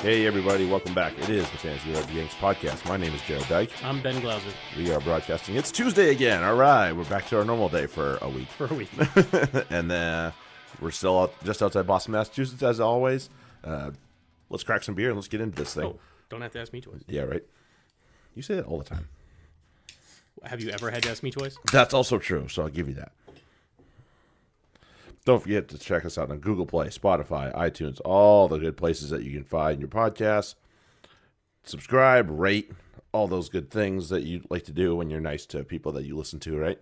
Hey everybody, welcome back. It is the Fantasy Rugby Yanks podcast. My name is Jared Dyke. I'm Ben Glauser. We are broadcasting. It's Tuesday again. All right, we're back to our normal day for a week. And we're still just outside Boston, Massachusetts, as always. Let's crack some beer and let's get into this thing. Oh, don't have to ask me twice. Yeah, right. You say that all the time. Have you ever had to ask me twice? That's also true, so I'll give you that. Don't forget to check us out on Google Play, Spotify, iTunes, all the good places that you can find your podcasts. Subscribe, rate, all those good things that you like to do when you're nice to people that you listen to, right?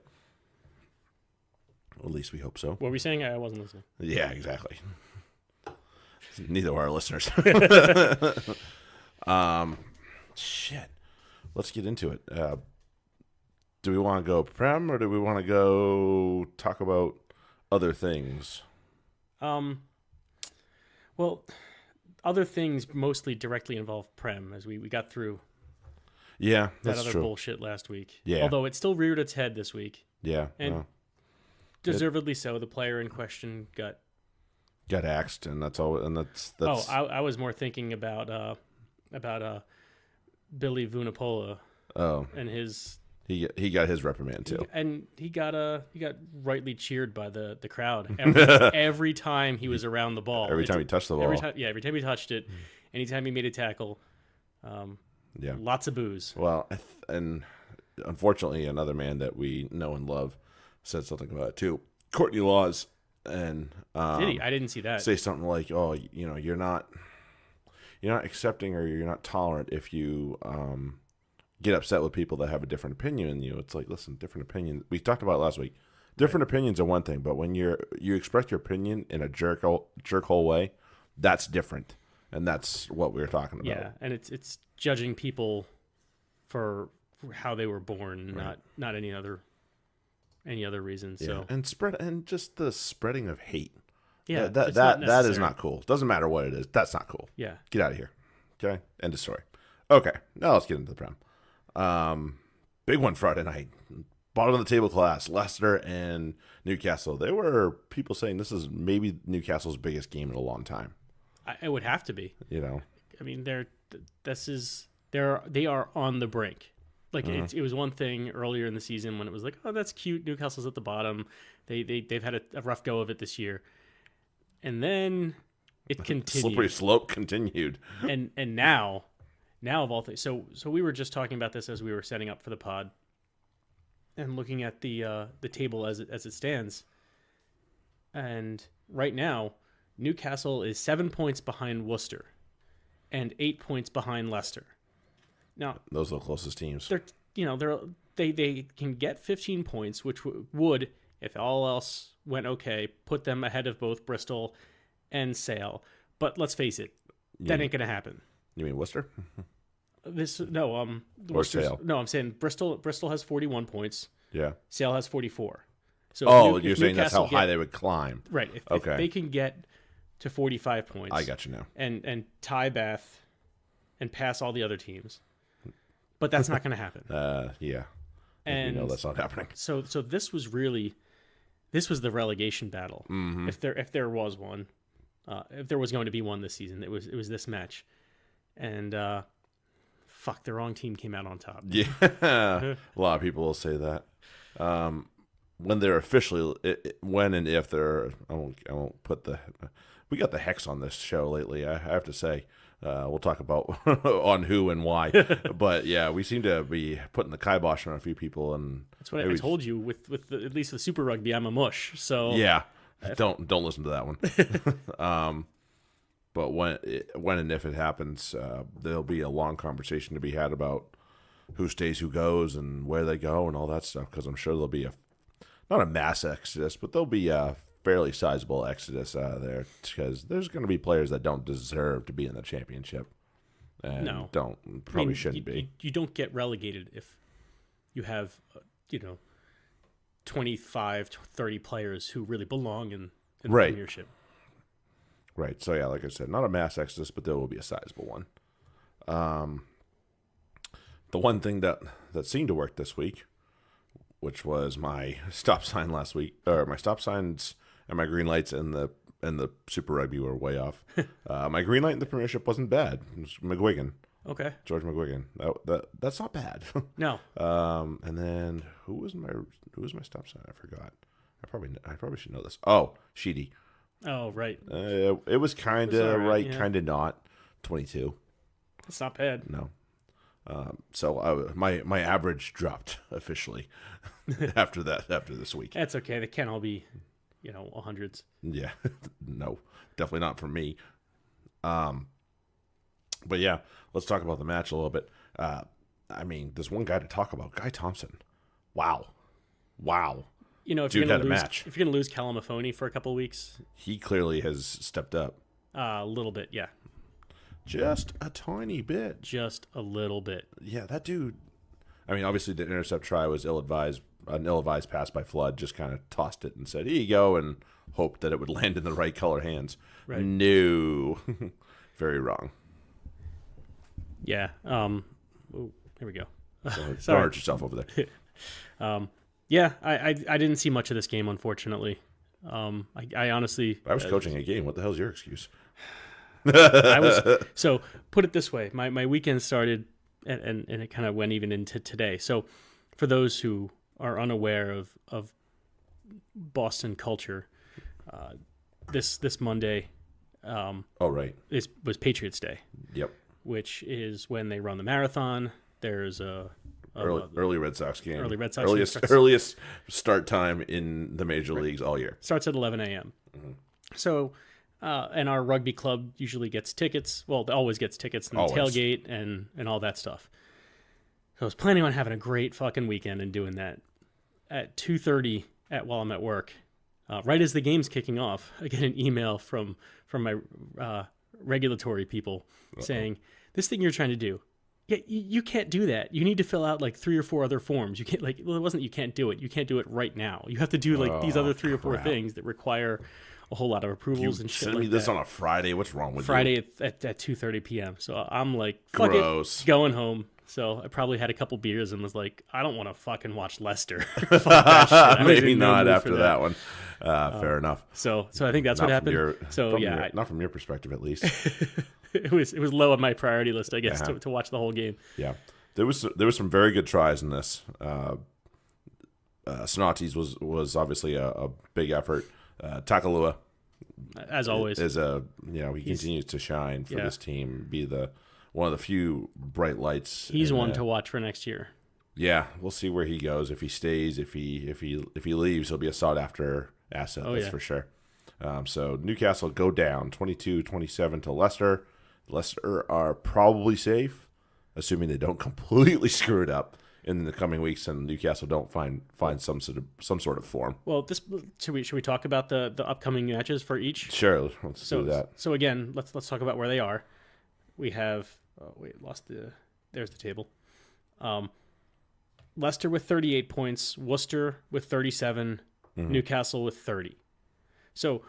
At least we hope so. What were we saying? I wasn't listening. Yeah, exactly. Neither are our listeners. Shit. Let's get into it. Do we want to go Prem or do we want to go talk about other things? Well, other things mostly directly involve Prem, as we got through Yeah, that that's other true. bullshit last week. Yeah. Although it still reared its head this week. Yeah. And deservedly so. The player in question got axed, and that's all. And that's. Oh, I was more thinking about Billy Vunipola. Oh, And his. he got his reprimand too. He got rightly cheered by the crowd every time he was around the ball. Every time he touched the ball. Every time he touched it, anytime he made a tackle. Yeah. Lots of booze. Well, and unfortunately, another man that we know and love said something about it too. Courtney Laws, and Did he? I didn't see that. say something like, "Oh, you're not accepting or you're not tolerant if you get upset with people that have a different opinion than you." It's like, listen, different opinions. We talked about it last week. Different opinions are one thing, but when you express your opinion in a jerk-hole way, that's different, and that's what we were talking about. Yeah, and it's judging people for how they were born, Right. not any other reason. Yeah. So and just the spreading of hate. yeah, that it's not is necessary. not cool. Doesn't matter what it is. That's not cool. Yeah, Get out of here. Okay, end of story. Okay, now let's get into the Prem. Big one Friday night. Bottom of the table class, Leicester and Newcastle. There were people saying this is maybe Newcastle's biggest game in a long time. it would have to be. I mean, they are on the brink. Like it was one thing earlier in the season when it was like, oh, that's cute. Newcastle's at the bottom. They've had a rough go of it this year, and then it continued. Slippery slope continued. And now of all things, so we were just talking about this as we were setting up for the pod, and looking at the table as it stands. And right now, Newcastle is 7 points behind Worcester, and 8 points behind Leicester. Now Those are the closest teams. they can get 15 points, which would, if all else went okay, put them ahead of both Bristol and Sale. But let's face it, that ain't gonna happen. You mean Worcester? Worcester's- Sale? No, I'm saying Bristol has 41 points. Yeah. Sale has 44. So You're saying that's how Newcastle high they would climb. right? If Okay. they can get to 45 points, I got you now. and tie Bath and pass all the other teams, but that's not going to happen. Yeah. And we know that's not happening. So this was the relegation battle. Mm-hmm. If there was one, if there was going to be one this season, it was this match, and fuck, the wrong team came out on top. Yeah. A lot of people will say that. When they're officially, when and if they're, I won't put we got the hex on this show lately, I have to say. We'll talk about on who and why. But yeah, we seem to be putting the kibosh on a few people, and That's what I told you with at least with Super Rugby, I'm a mush. So yeah, don't listen to that one. But when and if it happens, there'll be a long conversation to be had about who stays, who goes, and where they go, and all that stuff. Because I'm sure there'll be not a mass exodus, but there'll be a fairly sizable exodus out of there. Because there's going to be players that don't deserve to be in the championship, and shouldn't be. You don't get relegated if you have 25 to 30 players who really belong in the Right. Premiership. Right. So yeah, like I said, not a mass exodus, but there will be a sizable one. The one thing that seemed to work this week which was my stop sign last week, or my stop signs and my green lights and the Super Rugby were way off. My green light in the Premiership wasn't bad. It was McGuigan. Okay. George McGuigan. That's not bad. No. And then who was my stop sign? I forgot. I probably should know this. Oh, Sheedy. Oh, right. It was kind of right, yeah. kind of not. 22. That's not bad. No. So my average dropped officially after this week. That's okay. They can't all be, hundreds. Yeah. No, definitely not for me. But yeah, let's talk about the match a little bit. There's one guy to talk about, Guy Thompson. Wow. If Dude you're had a match. If you're gonna lose Kalamafoni for a couple of weeks, He clearly has stepped up. a little bit, yeah, Just a tiny bit. just a little bit. Yeah, that dude. Obviously the intercept try was ill-advised. An ill-advised pass by Flood. Just kind of tossed it and said, "Here you go," and hoped that it would land in the right color hands. Right. No, very wrong. Yeah. Here we go. Don't Sorry. hurt yourself over there. Yeah, I didn't see much of this game, unfortunately. I honestly, I was coaching a game. What the hell's your excuse? So put it this way, my weekend started and it kind of went even into today. So for those who are unaware of Boston culture, this Monday Right. was Patriots Day, Yep. which is when they run the marathon. There's Early Red Sox game. Early Red Sox game earliest start time in the major leagues all year. starts at 11 a.m. So, and our rugby club usually gets tickets. Well, it always gets tickets and the Always. tailgate and all that stuff. So I was planning on having a great fucking weekend and doing that. At 2:30 while I'm at work, right as the game's kicking off, I get an email from my regulatory people saying, "This thing you're trying to do, yeah, you can't do that. You need to fill out like 3 or 4 other forms. You can't it wasn't you can't do it. You can't do it right now. You have to do like these other 3 or 4 things that require a whole lot of approvals and shit Send like me this that." on a Friday. What's wrong with Friday you? at 2:30 p.m. So I'm like, fuck Gross. it, going home. So I probably had a couple beers and was like, I don't want to fucking watch Leicester. Fuck that shit. I was Maybe in no not mood after for that one. Fair enough. So I think that's what happened. Not from your perspective, at least. it was low on my priority list, I guess, to watch the whole game. Yeah, there was some very good tries in this. Snotties was obviously a big effort. Takalua, As always, is he continues to shine for this team. Be one of the few bright lights. He's one to watch for next year. Yeah, we'll see where he goes. If he stays, if he leaves, he'll be a sought after asset. That's for sure. So Newcastle go down 22-27 to Leicester. Leicester are probably safe, assuming they don't completely screw it up in the coming weeks and Newcastle don't find some sort of form. Well, should we talk about the upcoming matches for each? Sure, let's do that. So again, let's talk about where they are. We have there's the table. Leicester with 38 points, Worcester with 37, Newcastle with 30. So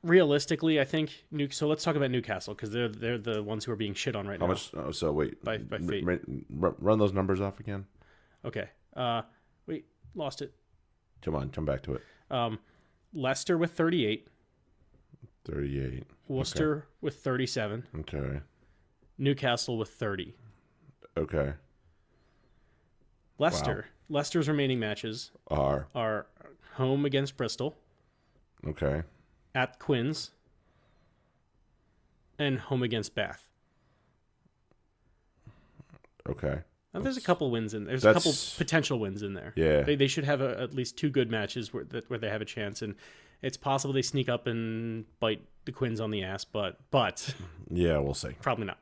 realistically, I think so let's talk about Newcastle because they're the ones who are being shit on right now. How much? Oh, so wait, by fate. Run those numbers off again. Okay. Wait, lost it. Come back to it. Leicester with 38. 38. Worcester with 37. Okay. Newcastle with 30. Okay. Leicester's remaining matches are home against Bristol, Okay. at Quins, and home against Bath. Okay. Now, there's a couple wins in there. There's a couple potential wins in there. Yeah. They should have at least 2 good matches where they have a chance, and it's possible they sneak up and bite the Quins on the ass, but Yeah, we'll see. probably not.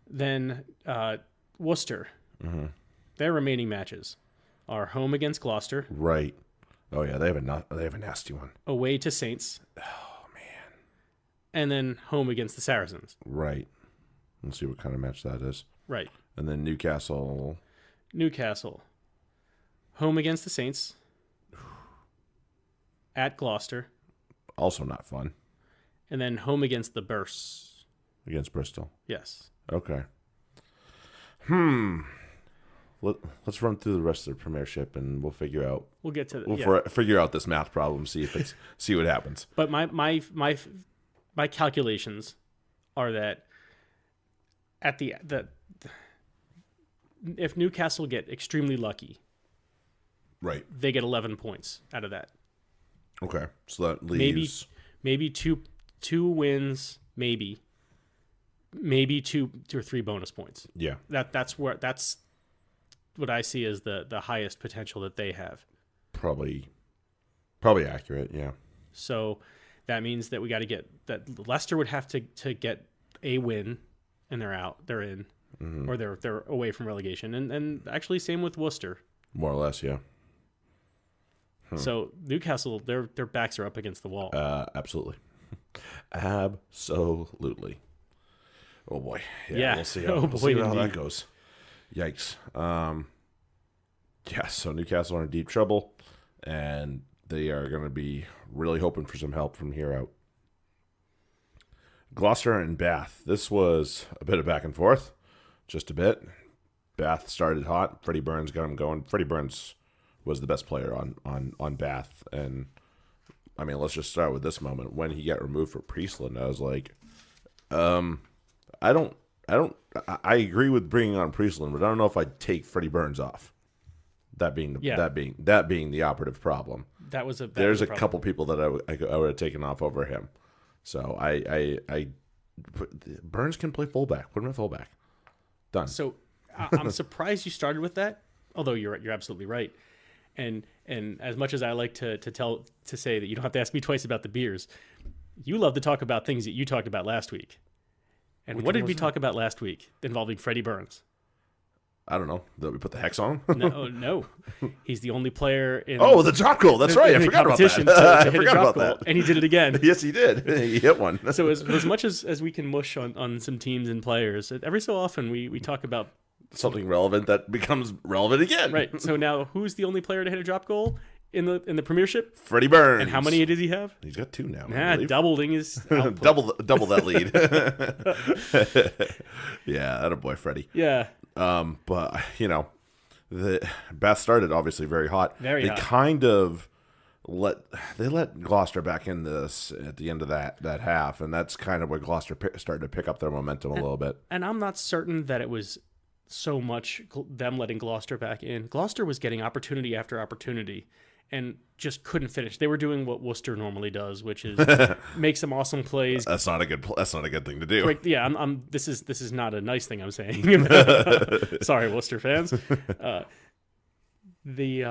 Then Worcester, their remaining matches are home against Gloucester, Right. Oh yeah, they have a nasty one. away to Saints, Oh man. and then home against the Saracens. Right. Let's see what kind of match that is. Right. And then Newcastle. Home against the Saints, at Gloucester, Also not fun. and then home against the Bursts. Against Bristol. Yes. Okay. let's run through the rest of the Premiership, and we'll figure out. We'll get to Figure out this math problem. See what happens. But my calculations are that if Newcastle get extremely lucky, right, they get 11 points out of that. Okay, so that leaves maybe two wins, maybe two or three bonus points. Yeah, that's what I see as the highest potential that they have. Probably accurate. Yeah. So that means that we got to get that Leicester would have to get a win, and they're out. They're in, or they're away from relegation. And actually, same with Worcester. More or less, yeah. So Newcastle, their backs are up against the wall. Absolutely. Absolutely. Oh boy. Yeah. We'll see how, that goes. Yikes. Yeah. So Newcastle are in deep trouble, and they are going to be really hoping for some help from here out. Gloucester and Bath. This was a bit of back and forth, just a bit. Bath started hot. Freddie Burns got him going. Freddie Burns was the best player on Bath, and I mean, let's just start with this moment when he got removed for Priestland. I was like, I agree with bringing on Priestland, but I don't know if I'd take Freddie Burns off. That being the operative problem. There's a couple people that I would have taken off over him. So Burns can play fullback. Put him at fullback. Done. So I'm surprised you started with that. Although you're absolutely right. And as much as I like to say that you don't have to ask me twice about the beers, you love to talk about things that you talked about last week. And what did we talk about last week involving Freddie Burns? I don't know. Did we put the hex on him? No. He's the only player in the drop goal. That's right. I forgot about that. I forgot about that. And he did it again. Yes, he did. He hit one. So as much as we can mush on some teams and players, every so often we talk about something relevant that becomes relevant again. Right. So now, who's the only player to hit a drop goal in the Premiership? Freddie Burns. And how many does he have? He's got 2 now. Doubling his double that lead. Yeah, that a boy, Freddie. Yeah. But the Bath started obviously very hot. They hot. Kind of let Gloucester back in this at the end of that half, and that's kind of where Gloucester started to pick up their momentum a little bit. And I'm not certain that it was so much them letting Gloucester back in. Gloucester was getting opportunity after opportunity and just couldn't finish. They were doing what Worcester normally does, which is make some awesome plays. That's not a good thing to do. This is not a nice thing I'm saying. Sorry, Worcester fans. They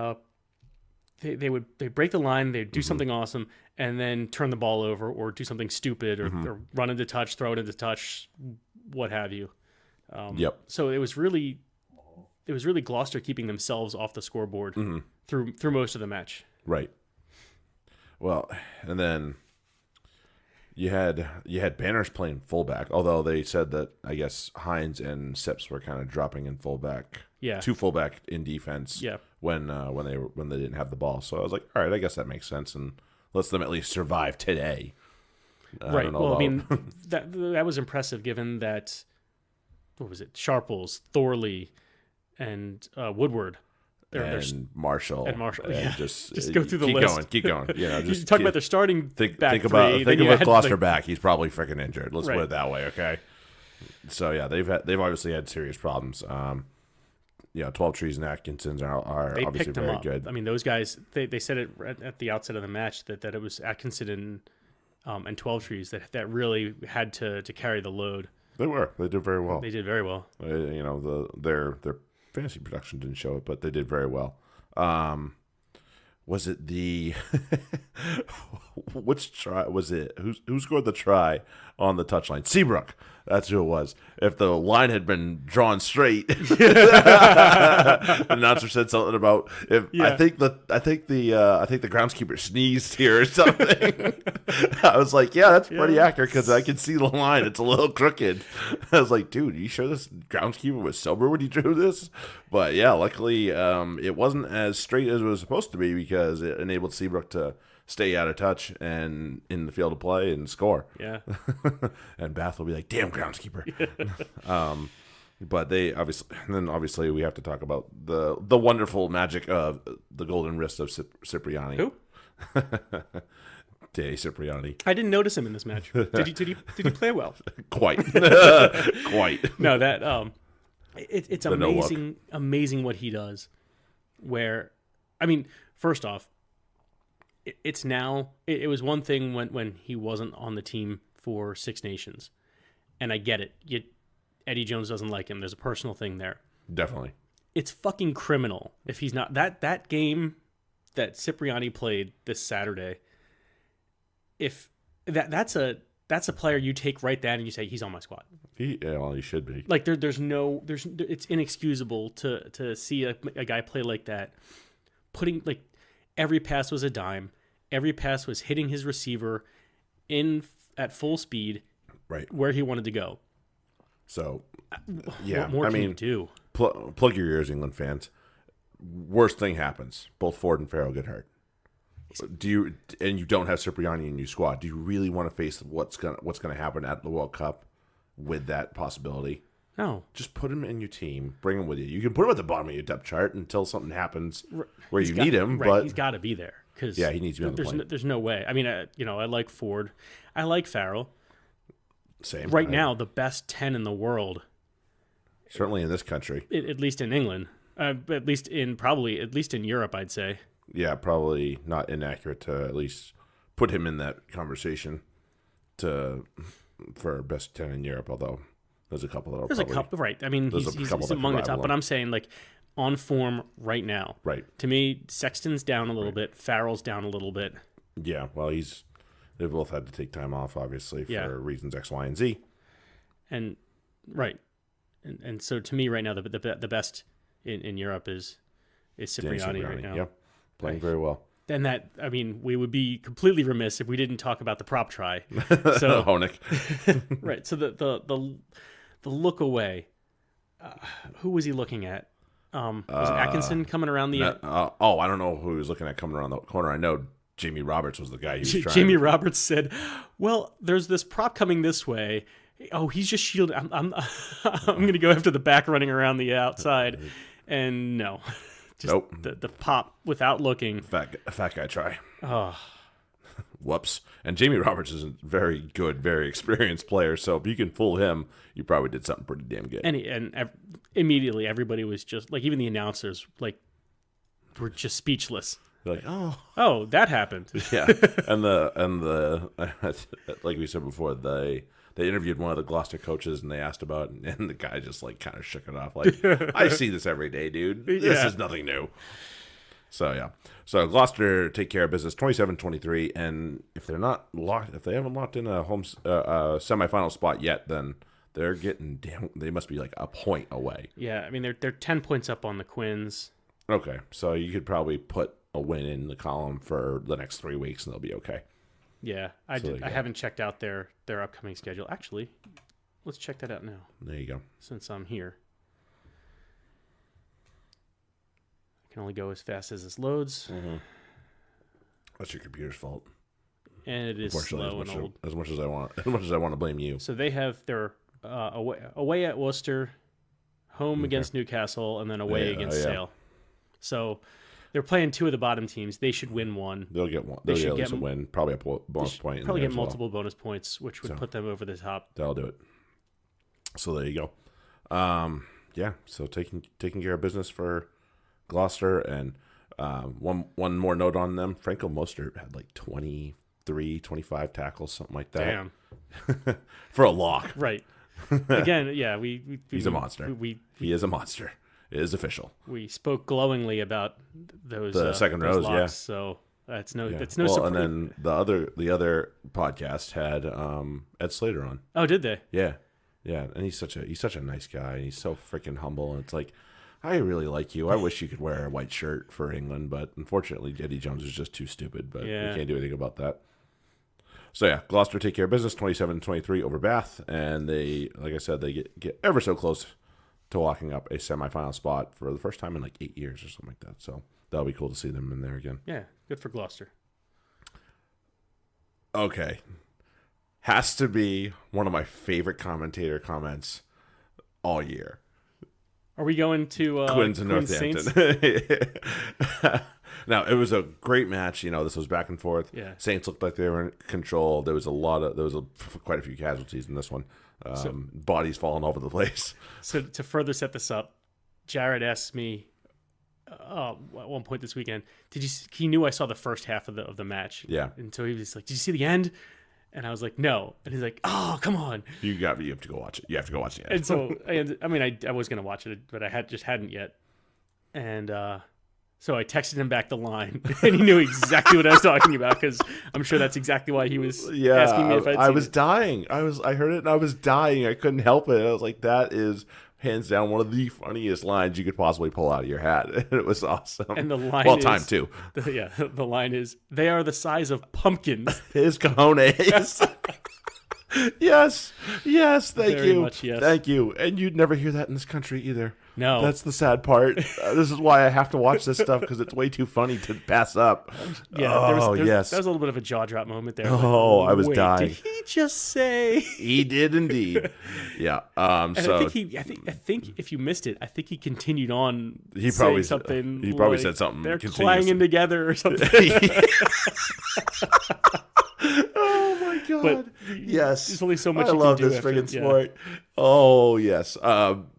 break the line, they'd do something awesome, and then turn the ball over or do something stupid or run into touch, throw it into touch, what have you. Yep. So it was really Gloucester keeping themselves off the scoreboard through most of the match. Right. Well, and then you had Banners playing fullback, although they said that I guess Hines and Sips were kind of dropping in fullback. Yeah. 2 fullback in defense. Yeah. When they didn't have the ball, so I was like, all right, I guess that makes sense, and lets them at least survive today. Right. Well, I mean, that was impressive given that. What was it? Sharples, Thorley, and Woodward. And Marshall. And yeah. Just go through the list. Keep going. Just talk about their starting think back about three. Gloucester back. He's probably freaking injured. Let's right. put it that way, okay? So yeah, they've obviously had serious problems. 12 Trees and Atkinsons are they obviously very up. good. I mean, those guys. They said it at the outset of the match that it was Atkinson and 12 Trees that really had to carry the load. They did very well. They did very well. Their fantasy production didn't show it, but they did very well. Was it the which try was it? Who scored the try on the touchline? Seabrook. That's who it was. If the line had been drawn straight, the announcer said something about I think the groundskeeper sneezed here or something. I was like, yeah, that's pretty accurate because I can see the line. It's a little crooked. I was like, dude, are you sure this groundskeeper was sober when he drew this? But yeah, luckily it wasn't as straight as it was supposed to be because it enabled Seabrook to stay out of touch and in the field of play and score. Yeah. And Bath will be like, damn, groundskeeper. But they obviously we have to talk about the wonderful magic of the golden wrist of Cipriani. Who? De Cipriani. I didn't notice him in this match. Did he play well? Quite. No, that it's amazing what he does. Where, I mean, first off, it's now it was one thing when he wasn't on the team for Six Nations, and I get it. Eddie Jones doesn't like him. There's a personal thing there. Definitely. It's fucking criminal if he's not that game that Cipriani played this Saturday. If that's a player you take right then and you say he's on my squad. He should be. Like it's inexcusable to see a guy play like that. Putting like every pass was a dime. Every pass was hitting his receiver at full speed, right where he wanted to go. So, yeah, what more can you do? Plug your ears, England fans. Worst thing happens. Both Ford and Farrell get hurt. And you don't have Cipriani in your squad. Do you really want to face what's gonna happen at the World Cup with that possibility? No. Just put him in your team. Bring him with you. You can put him at the bottom of your depth chart until something happens where you need him. Right, but he's got to be there because he needs to be on the plane. There's no way. I mean, I like Ford. I like Farrell. Same. Right now, the best 10 in the world. Certainly in this country. At least in England. At least in Europe, I'd say. Yeah, probably not inaccurate to at least put him in that conversation for best 10 in Europe, although there's a couple that There's a couple, right. I mean, he's among the top, but I'm saying, like, on form right now. Right. To me, Sexton's down a little bit. Farrell's down a little bit. Yeah, well, they've both had to take time off, obviously, for reasons X, Y, and Z. And, right. And so, to me, right now, the best in Europe is Cipriani right now. Yeah, playing very well. Then we would be completely remiss if we didn't talk about the prop try. So Honig. Right. So the look away. Who was he looking at? Was it Atkinson coming around the? I don't know who he was looking at coming around the corner. I know Jamie Roberts was the guy. Jamie Roberts said, "Well, there's this prop coming this way. Oh, he's just shielded. I'm going to go after the back running around the outside." And no. Just nope. The pop without looking. Fat guy try. Oh. Whoops. And Jamie Roberts is a very good, very experienced player. So if you can fool him, you probably did something pretty damn good. And immediately everybody was just like, even the announcers were just speechless. They're like, oh, that happened. Yeah. and the like we said before, they interviewed one of the Gloucester coaches and they asked about it, and the guy just like kind of shook it off. Like, I see this every day, dude. This is nothing new. So, yeah. So, Gloucester take care of business 27-23. And if they haven't locked in a home semifinal spot yet, then they're getting they must be like a point away. Yeah. I mean, they're 10 points up on the Quins. Okay. So, you could probably put a win in the column for the next 3 weeks and they'll be okay. Yeah, I haven't checked out their upcoming schedule. Actually, let's check that out now. There you go. Since I'm here. I can only go as fast as this loads. Mm-hmm. That's your computer's fault. And it is slow and old. As much as I want to blame you. So they have their away at Worcester, home against Newcastle, and then away against Sale. So they're playing two of the bottom teams. They should win one. They'll get one. They'll get at least a win. Probably a bonus point. Probably get multiple bonus points, which would put them over the top. That'll do it. So there you go. Yeah. So taking care of business for Gloucester, and one more note on them. Franco Mostert had like 23, 25 tackles, something like that. Damn. For a lock. Right. Again, yeah. He's a monster. He is a monster. It is official. We spoke glowingly about those second those rows, locks, yeah. So that's no Well, surprise. and then the other podcast had Ed Slater on. Oh, did they? Yeah, and he's such a nice guy. And he's so freaking humble, and it's like, I really like you. I wish you could wear a white shirt for England, but unfortunately, Eddie Jones is just too stupid. But we can't do anything about that. So yeah, Gloucester take care of business 27-23 over Bath, and they, like I said, they get ever so close to locking up a semifinal spot for the first time in like 8 years or something like that. So that'll be cool to see them in there again. Yeah, good for Gloucester. Okay. Has to be one of my favorite commentator comments all year. Are we going to Quins and Saints? Northampton. Now, it was a great match. This was back and forth. Yeah. Saints looked like they were in control. There was quite a few casualties in this one. Bodies falling all over the place. So to further set this up, Jared asked me at one point this weekend, he knew I saw the first half of the match. Yeah. And so he was like, "Did you see the end?" And I was like, "No." And he's like, "Oh, come on." You have to go watch it. You have to go watch it. And so, I was going to watch it, but I hadn't yet. And so I texted him back the line, and he knew exactly what I was talking about, because I'm sure that's exactly why he was asking me if I'd seen I was it. dying. I heard it and I was dying. I couldn't help it. I was like, that is hands down one of the funniest lines you could possibly pull out of your hat. And it was awesome. And the line time too. The line is, "They are the size of pumpkins." His cojones. Yes, thank Very you. much, yes. Thank you. And you'd never hear that in this country either. No. That's the sad part. This is why I have to watch this stuff, because it's way too funny to pass up. Yeah, yes. That was a little bit of a jaw drop moment there. Oh, I was wait, dying. Did he just say? He did indeed. Yeah. And So I think if you missed it, I think he continued on. He probably saying something. He probably like, said something. They're continuous. clanging together or something. Oh my god! But yes, there's only so much I you love can do this after- friggin' yeah. sport. Oh yes.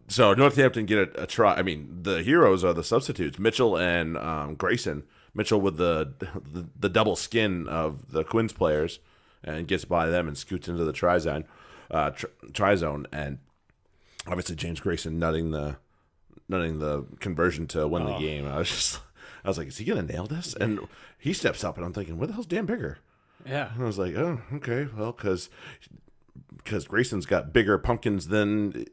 So Northampton get a try. I mean, the heroes are the substitutes, Mitchell and Grayson. Mitchell with the double skin of the Quins players, and gets by them and scoots into the try zone, and obviously James Grayson nutting the conversion to win the game. I was like, is he gonna nail this? And he steps up, and I'm thinking, where the hell's Dan Bigger? Yeah. And I was like, oh, okay, well, because Grayson's got bigger pumpkins than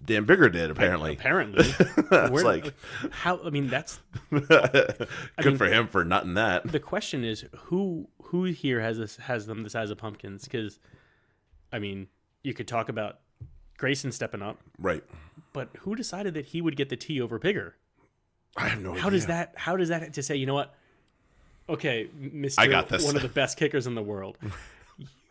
Dan Bigger did, apparently. It's like, how? I mean, that's good for him for nutting that. the question is who here has them the size of pumpkins? Because, I mean, you could talk about Grayson stepping up, Right. but who decided that he would get the T over Bigger? I have no idea. How does that to say, you know what? Okay, Mr. I got this. One of the best kickers in the world.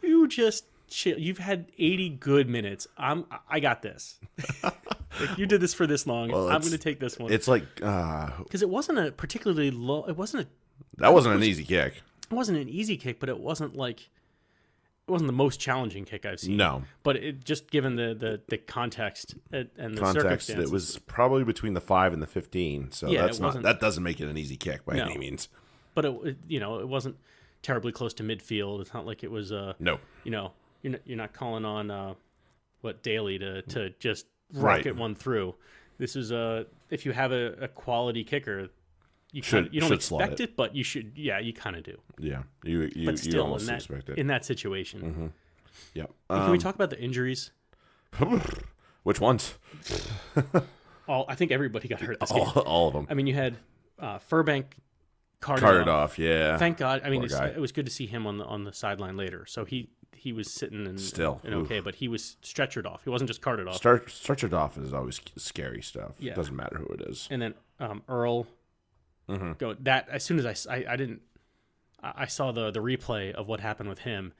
You just chill. You've had 80 good minutes. I got this. Like, you did this for this long. Well, I'm going to take this one. It's like Because it wasn't a particularly low. It wasn't an easy kick. It wasn't an easy kick, but it wasn't the most challenging kick I've seen. No. But it just given the context and the Context. circumstances. It was probably between the 5 and the 15. So Yeah, that doesn't make it an easy kick by No. any means. But it wasn't terribly close to midfield. It's not like it was No. You're not calling on Daly to just Right. rocket one through. This is if you have a quality kicker, you Should- don't should slot expect it, but you should. Yeah, you kind of do. Yeah. You But still, almost expect it. in that situation, Yep. can we talk about the injuries? Which ones? I think everybody got hurt this game. All of them. I mean, you had Furbank Carted off, yeah. Thank God. I mean, Poor guy. it was good to see him on the sideline later. So he was sitting and Still, and okay, but he was stretchered off. He wasn't just carted off. Stretchered off is always scary stuff. Yeah. It doesn't matter who it is. And then Earl go that as soon as I saw the replay of what happened with him,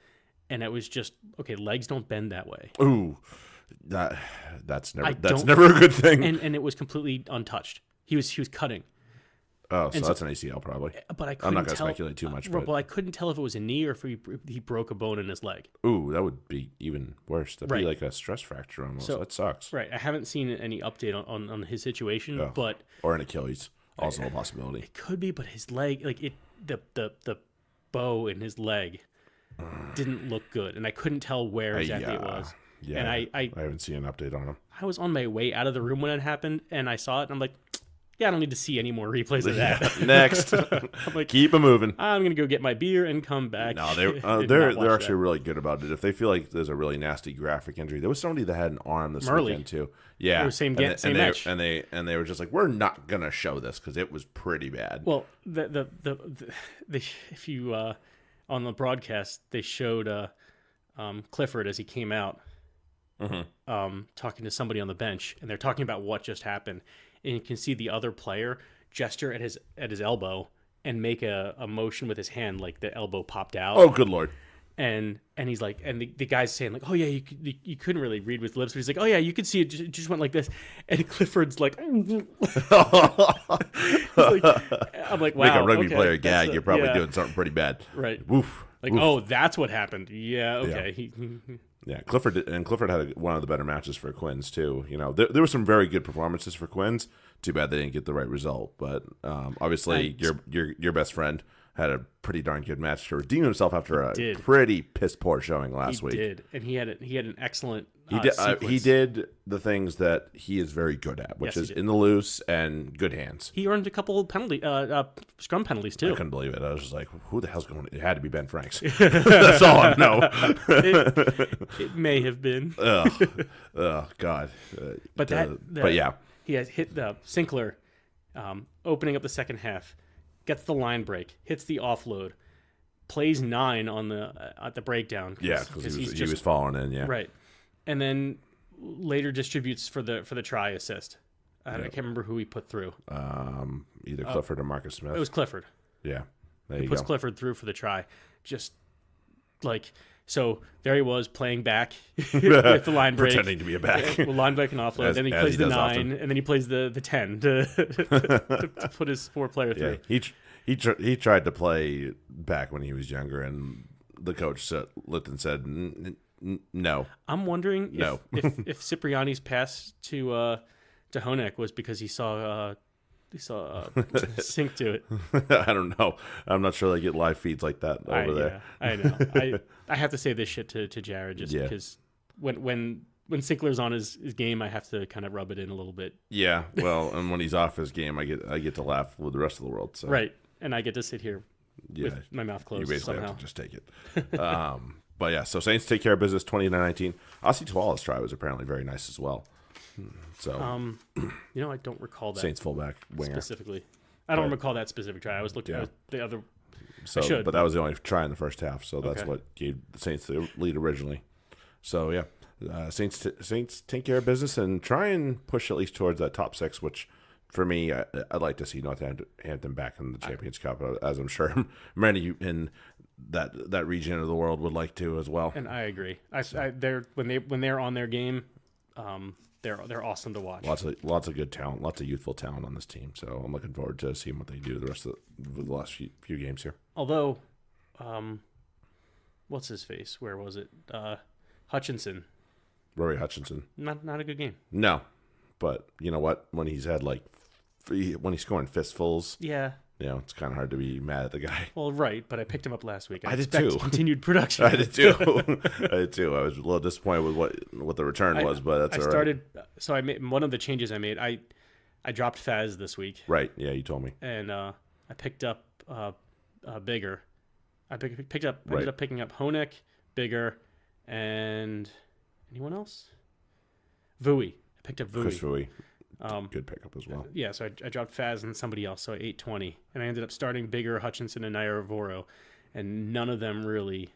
and it was just okay. Legs don't bend that way. Ooh, that's never don't- a good thing. And it was completely untouched. He was cutting. So so- that's an ACL probably. But I I'm couldn't not going to tell, speculate too much, well, but I couldn't tell if it was a knee or if he broke a bone in his leg. ooh, that would be even worse. That'd Right. be like a stress fracture almost. So- That sucks. Right. I haven't seen any update on his situation, Yeah. but Or an Achilles, also a possibility. it could be. But his leg, the bow in his leg didn't look good, and I couldn't tell where exactly it was. Yeah, And I haven't seen an update on him. I was on my way out of the room when it happened, and I saw it, and I'm like, yeah, I don't need to see any more replays of that. Next, I'm like, keep it moving. I'm gonna go get my beer and come back. No, and they're not watch actually that. really good about it. If they feel like there's a really nasty graphic injury, there was somebody that had an arm this Murley. weekend too. Yeah, It was same and match. and they were just like, we're not gonna show this because it was pretty bad. Well, the if you on the broadcast they showed Clifford as he came out, talking to somebody on the bench, and they're talking about what just happened, and you can see the other player gesture at his elbow and make a motion with his hand like the elbow popped out. Oh, good lord! And he's like, and the guy's saying like, oh yeah, you couldn't really read with lips, but he's like, oh yeah, you could see it just went like this, and Clifford's like, he's like, I'm like, wow, Make a rugby okay, player gag. You're probably yeah, doing something pretty bad. right? Woof. Like, Woof. oh, that's what happened. Yeah, okay. Yeah, Clifford had one of the better matches for Quinn's too. You know, there were some very good performances for Quinn's. Too bad they didn't get the right result. But obviously, your best friend had a pretty darn good match to redeem himself after a pretty piss poor showing last week. He did, and he had an excellent. He did the things that he is very good at, which is in the loose and good hands. He earned a couple scrum penalties too. I couldn't believe it. I was just like, "Who the hell's going?" It had to be Ben Franks. That's all I know. It may have been. Oh God. But but yeah, he has hit the Sinclair, opening up the second half, gets the line break, hits the offload, plays 9 on at the breakdown. Yeah, because he was falling in. Yeah, right. And then later distributes for the try assist. I can't remember who he put through. Either Clifford or Marcus Smith. It was Clifford. Yeah, he puts Clifford through for the try. Just like, so there he was playing back with the line break. Pretending to be a back. Well, line break and offload. Then he plays the 9, often. And then he plays the 10 to put his 4-player through. Yeah, he tried to play back when he was younger, and the coach looked and said, no. I'm wondering if Cipriani's pass to Honek was because he saw sync to it. I don't know. I'm not sure they get live feeds like that over there. I know. I have to say this shit to Jared just because when Sinclair's on his game, I have to kind of rub it in a little bit. Yeah, well, and when he's off his game, I get to laugh with the rest of the world. So. Right, and I get to sit here with my mouth closed. You basically somehow. have to just take it. But yeah, so Saints take care of business 20-19. Aussie Tuala's try was apparently very nice as well. So, I don't recall that Saints fullback winger specifically. I don't recall that specific try. I was looking at the other. So, but that was the only try in the first half. So that's what gave the Saints the lead originally. So yeah, Saints take care of business and try and push at least towards that top 6, which for me, I'd like to see Northampton back in the Champions Cup, as I'm sure many in that region of the world would like to as well. And I agree. When they're on their game, they're awesome to watch. Lots of good talent, lots of youthful talent on this team. So I'm looking forward to seeing what they do the rest of the last few games here. Although, what's his face? Where was it? Hutchinson. Rory Hutchinson. Not a good game. No, but you know what? When he's scoring fistfuls, yeah. It's kind of hard to be mad at the guy. Well, right, but I picked him up last week. I did too. Continued production. I did too. I was a little disappointed with what the return was, but that's all right. So I made one of the changes I made. I dropped Faz this week. Right. Yeah, you told me. And I picked up Bigger. Ended up picking up Honek, Bigger, and anyone else? Vui. I picked up Vui. Chris Vui. Good pickup as well. Yeah, so I dropped Faz and somebody else, so 820. And I ended up starting Bigger, Hutchinson, and Nairavoro, and none of them really...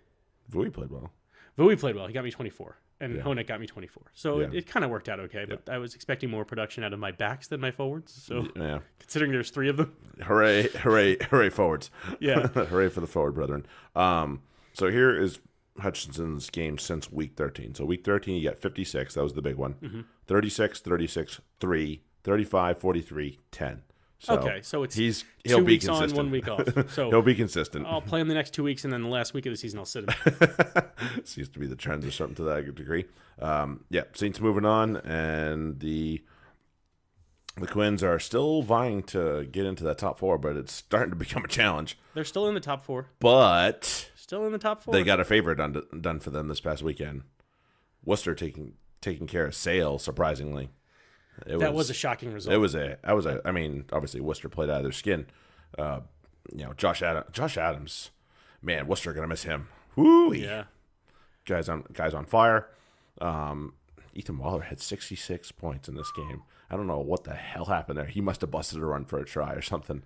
Vui played well. Vui played well. He got me 24, and Honek got me 24. So it kind of worked out okay, but I was expecting more production out of my backs than my forwards. So considering there's 3 of them. Hooray, hooray, hooray forwards. Yeah. Hooray for the forward brethren. So here is Hutchinson's game since week 13. So week 13, he got 56. That was the big one. Mm-hmm. 36, 36, 3, 35, 43, 10. So okay, so it's he'll 2 be weeks consistent. on, 1 week off. So he'll be consistent. I'll play him the next 2 weeks, and then the last week of the season I'll sit him. Seems to be the trend or something to that degree. Saints moving on, and the Quins are still vying to get into that top 4, but it's starting to become a challenge. They're still in the top 4. But still in the top 4. They got a favor done for them this past weekend. Worcester taking care of Sale, surprisingly. That was a shocking result. I mean, obviously Worcester played out of their skin. Josh Adams, man, Worcester gonna miss him. Woo! Yeah. Guys on fire. Ethan Waller had 66 points in this game. I don't know what the hell happened there. He must have busted a run for a try or something.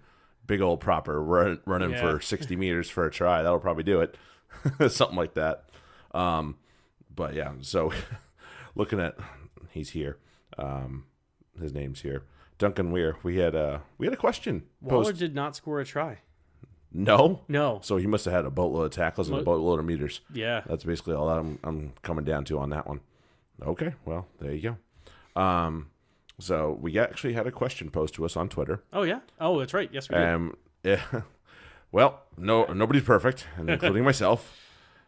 Big old proper running for 60 meters for a try. That'll probably do it. Something like that. But yeah, so looking at, he's here. His name's here. Duncan Weir. We had a question. Waller did not score a try. No? No. So he must have had a boatload of tackles and a boatload of meters. Yeah. That's basically all I'm coming down to on that one. Okay, well, there you go. So we actually had a question posed to us on Twitter. Oh, yeah? Oh, that's right. Yes, we did. Yeah. Well, nobody's perfect, including myself.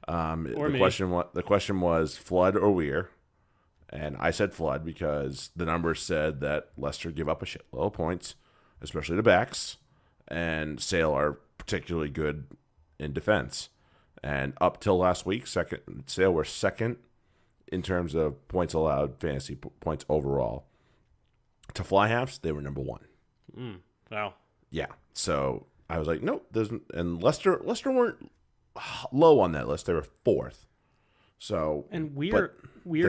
Or me. The question was Flood or Weir, and I said Flood because the numbers said that Leicester give up a shitload of points, especially the backs, and Sale are particularly good in defense. And up till last week, Sale were second in terms of points allowed, fantasy points overall. To fly halves, they were number one. Wow. Yeah. So I was like, nope. And Leicester weren't low on that list. They were fourth. So and Weir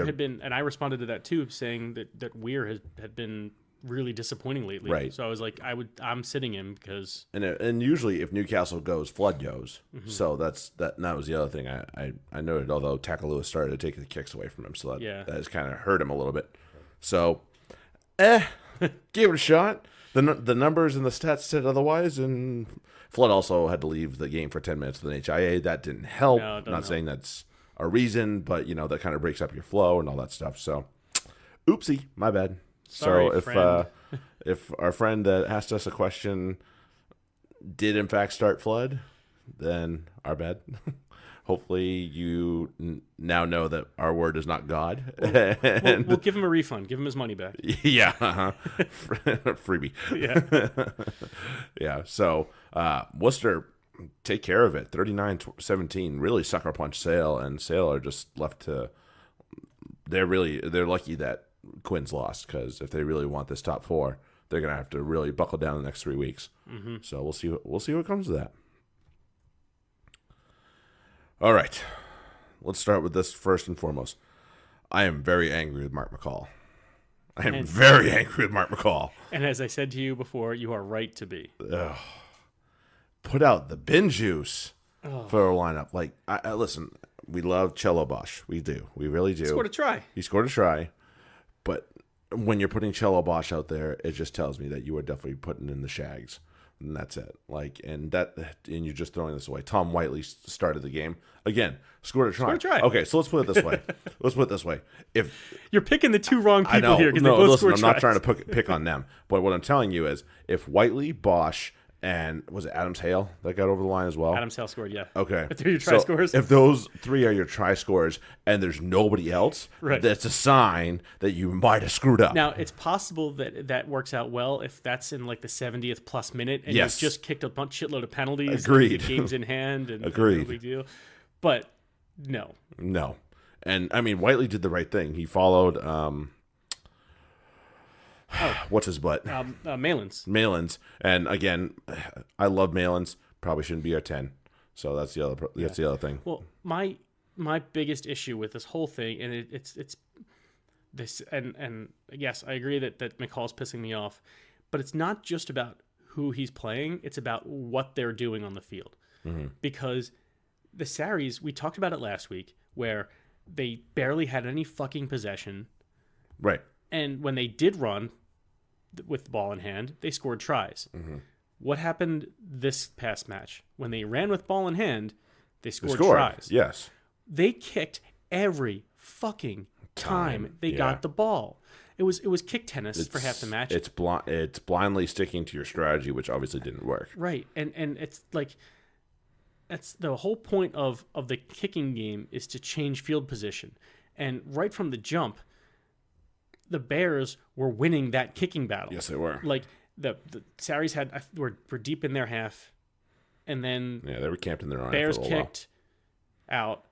had been, and I responded to that too, saying that Weir had been really disappointing lately. Right. So I was like, I'm sitting him because and usually if Newcastle goes, Flood goes. So that was the other thing I noted. Although Tackle Lewis started to take the kicks away from him, so that has kind of hurt him a little bit. So, gave it a shot. The numbers and the stats said otherwise, and Flood also had to leave the game for 10 minutes with an HIA. That didn't help. No, I'm not saying that's a reason, but that kind of breaks up your flow and all that stuff. So, oopsie, my bad. Sorry, so friend. if our friend that asked us a question did in fact start Flood, then our bad. Hopefully you now know that our word is not God. We'll give him a refund. Give him his money back. Yeah. Freebie. Yeah. Yeah. So Worcester take care of it. 39-17. Really sucker punch Sale, and Sale are just left to. They're lucky that Quinn's lost, because if they really want this top four, they're gonna have to really buckle down the next 3 weeks. So we'll see what comes of that. All right, let's start with this first and foremost. I am very angry with Mark McCall. Very angry with Mark McCall. And as I said to you before, you are right to be. Put out the bin juice for a lineup. Like, I listen, we love Cello Bosch. We do. We really do. He scored a try. But when you're putting Cello Bosch out there, it just tells me that you are definitely putting in the shags. And that's it. And you're just throwing this away. Tom Whiteley started the game again. Scored a try. Okay, so let's put it this way. If you're picking the two wrong people here, because they both scored tries. I'm not trying to pick on them, but what I'm telling you is, if Whiteley, Bosch, and was it Adams Hale that got over the line as well? Adams Hale scored, yeah. Okay. If they're your try scorers. If those three are your try scorers and there's nobody else, right, that's a sign that you might have screwed up. Now, it's possible that works out well if that's in like the 70th plus minute and you've just kicked a shitload of penalties. Agreed. And the game's in hand. And Agreed. No big deal. But no. And I mean, Whiteley did the right thing. He followed. What's his butt? Malins. And again, I love Malins. Probably shouldn't be our 10. So that's the other thing. Well, my biggest issue with this whole thing, and it's this, and yes, I agree that McCall's pissing me off, but it's not just about who he's playing. It's about what they're doing on the field. Because the Sarries, we talked about it last week, where they barely had any fucking possession. Right. And when they did run with the ball in hand, they scored tries. What happened this past match? When they ran with ball in hand, they scored tries. Yes. They kicked every fucking time they got the ball. It was kick tennis for half the match. It's blindly sticking to your strategy, which obviously didn't work. Right. And it's like, that's the whole point of the kicking game, is to change field position. And right from the jump, the Bears were winning that kicking battle. Yes, they were. Like the Sarries were deep in their half, and then they were camped in their own. Bears kicked out,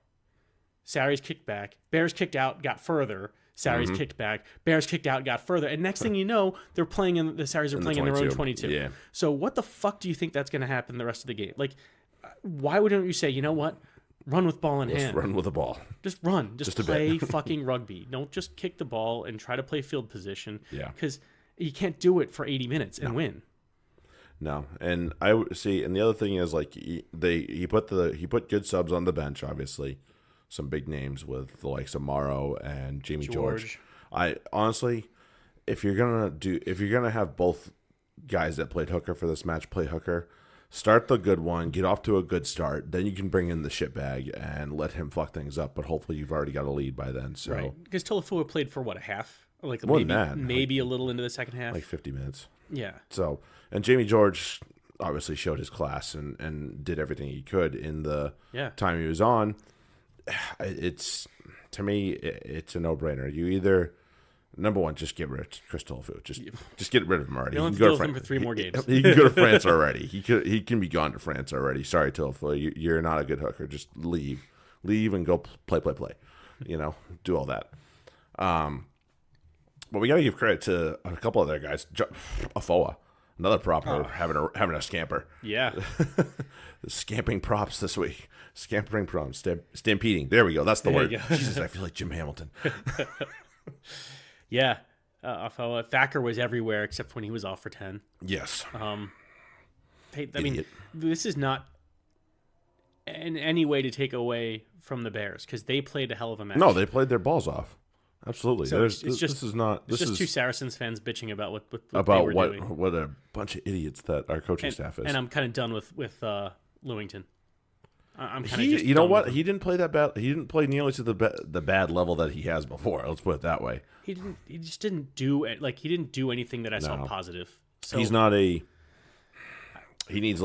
Sarries kicked back. Bears kicked out, got further. Sarries kicked back. Bears kicked out, got further. And next thing you know, the Sarries are playing in their own 22. Yeah. So what the fuck do you think that's going to happen the rest of the game? Like, why wouldn't you say, you know what? Run with ball in hand. Run with the ball. Just run. Just play fucking rugby. Don't just kick the ball and try to play field position. Yeah. Because you can't do it for 80 minutes and win. No, and I see. And the other thing is, like, he put good subs on the bench. Obviously, some big names with the likes of Morrow and Jamie George. I honestly, if you're gonna have both guys that played hooker for this match play hooker, start the good one, get off to a good start, then you can bring in the shitbag and let him fuck things up. But hopefully, you've already got a lead by then. So, right, because Tolofua played for what, a half, or like more maybe than that, maybe a little into the second half, like 50 minutes. Yeah. So, and Jamie George obviously showed his class and did everything he could in the time he was on. It's, to me, it's a no-brainer. You either, number one, just get rid of Chris Tolofua. Just get rid of him already. You don't have to deal with him for 3 more games. He can go to France already. He can be gone to France already. Sorry, Tolofua. You're not a good hooker. Just leave and go play. Do all that. But we got to give credit to a couple of other guys. Afoa, another prop having a scamper. Yeah. Scamping props this week. Scampering props. Stampeding. There we go. That's the word. Jesus, I feel like Jim Hamilton. Yeah. Afoa. Thacker was everywhere except when he was off for 10. Yes. I mean, this is not in any way to take away from the Bears because they played a hell of a match. No, they played their balls off. Absolutely. So this is not. It's this just is two Saracens fans bitching about what about they were doing. what a bunch of idiots that our coaching staff is. And I'm kind of done with Lewington. I'm kind of He, just you know done what? with him. He didn't play that bad. He didn't play nearly to the bad level that he has before. Let's put it that way. He just didn't do it. Like he didn't do anything that I saw positive. So he's not a. He needs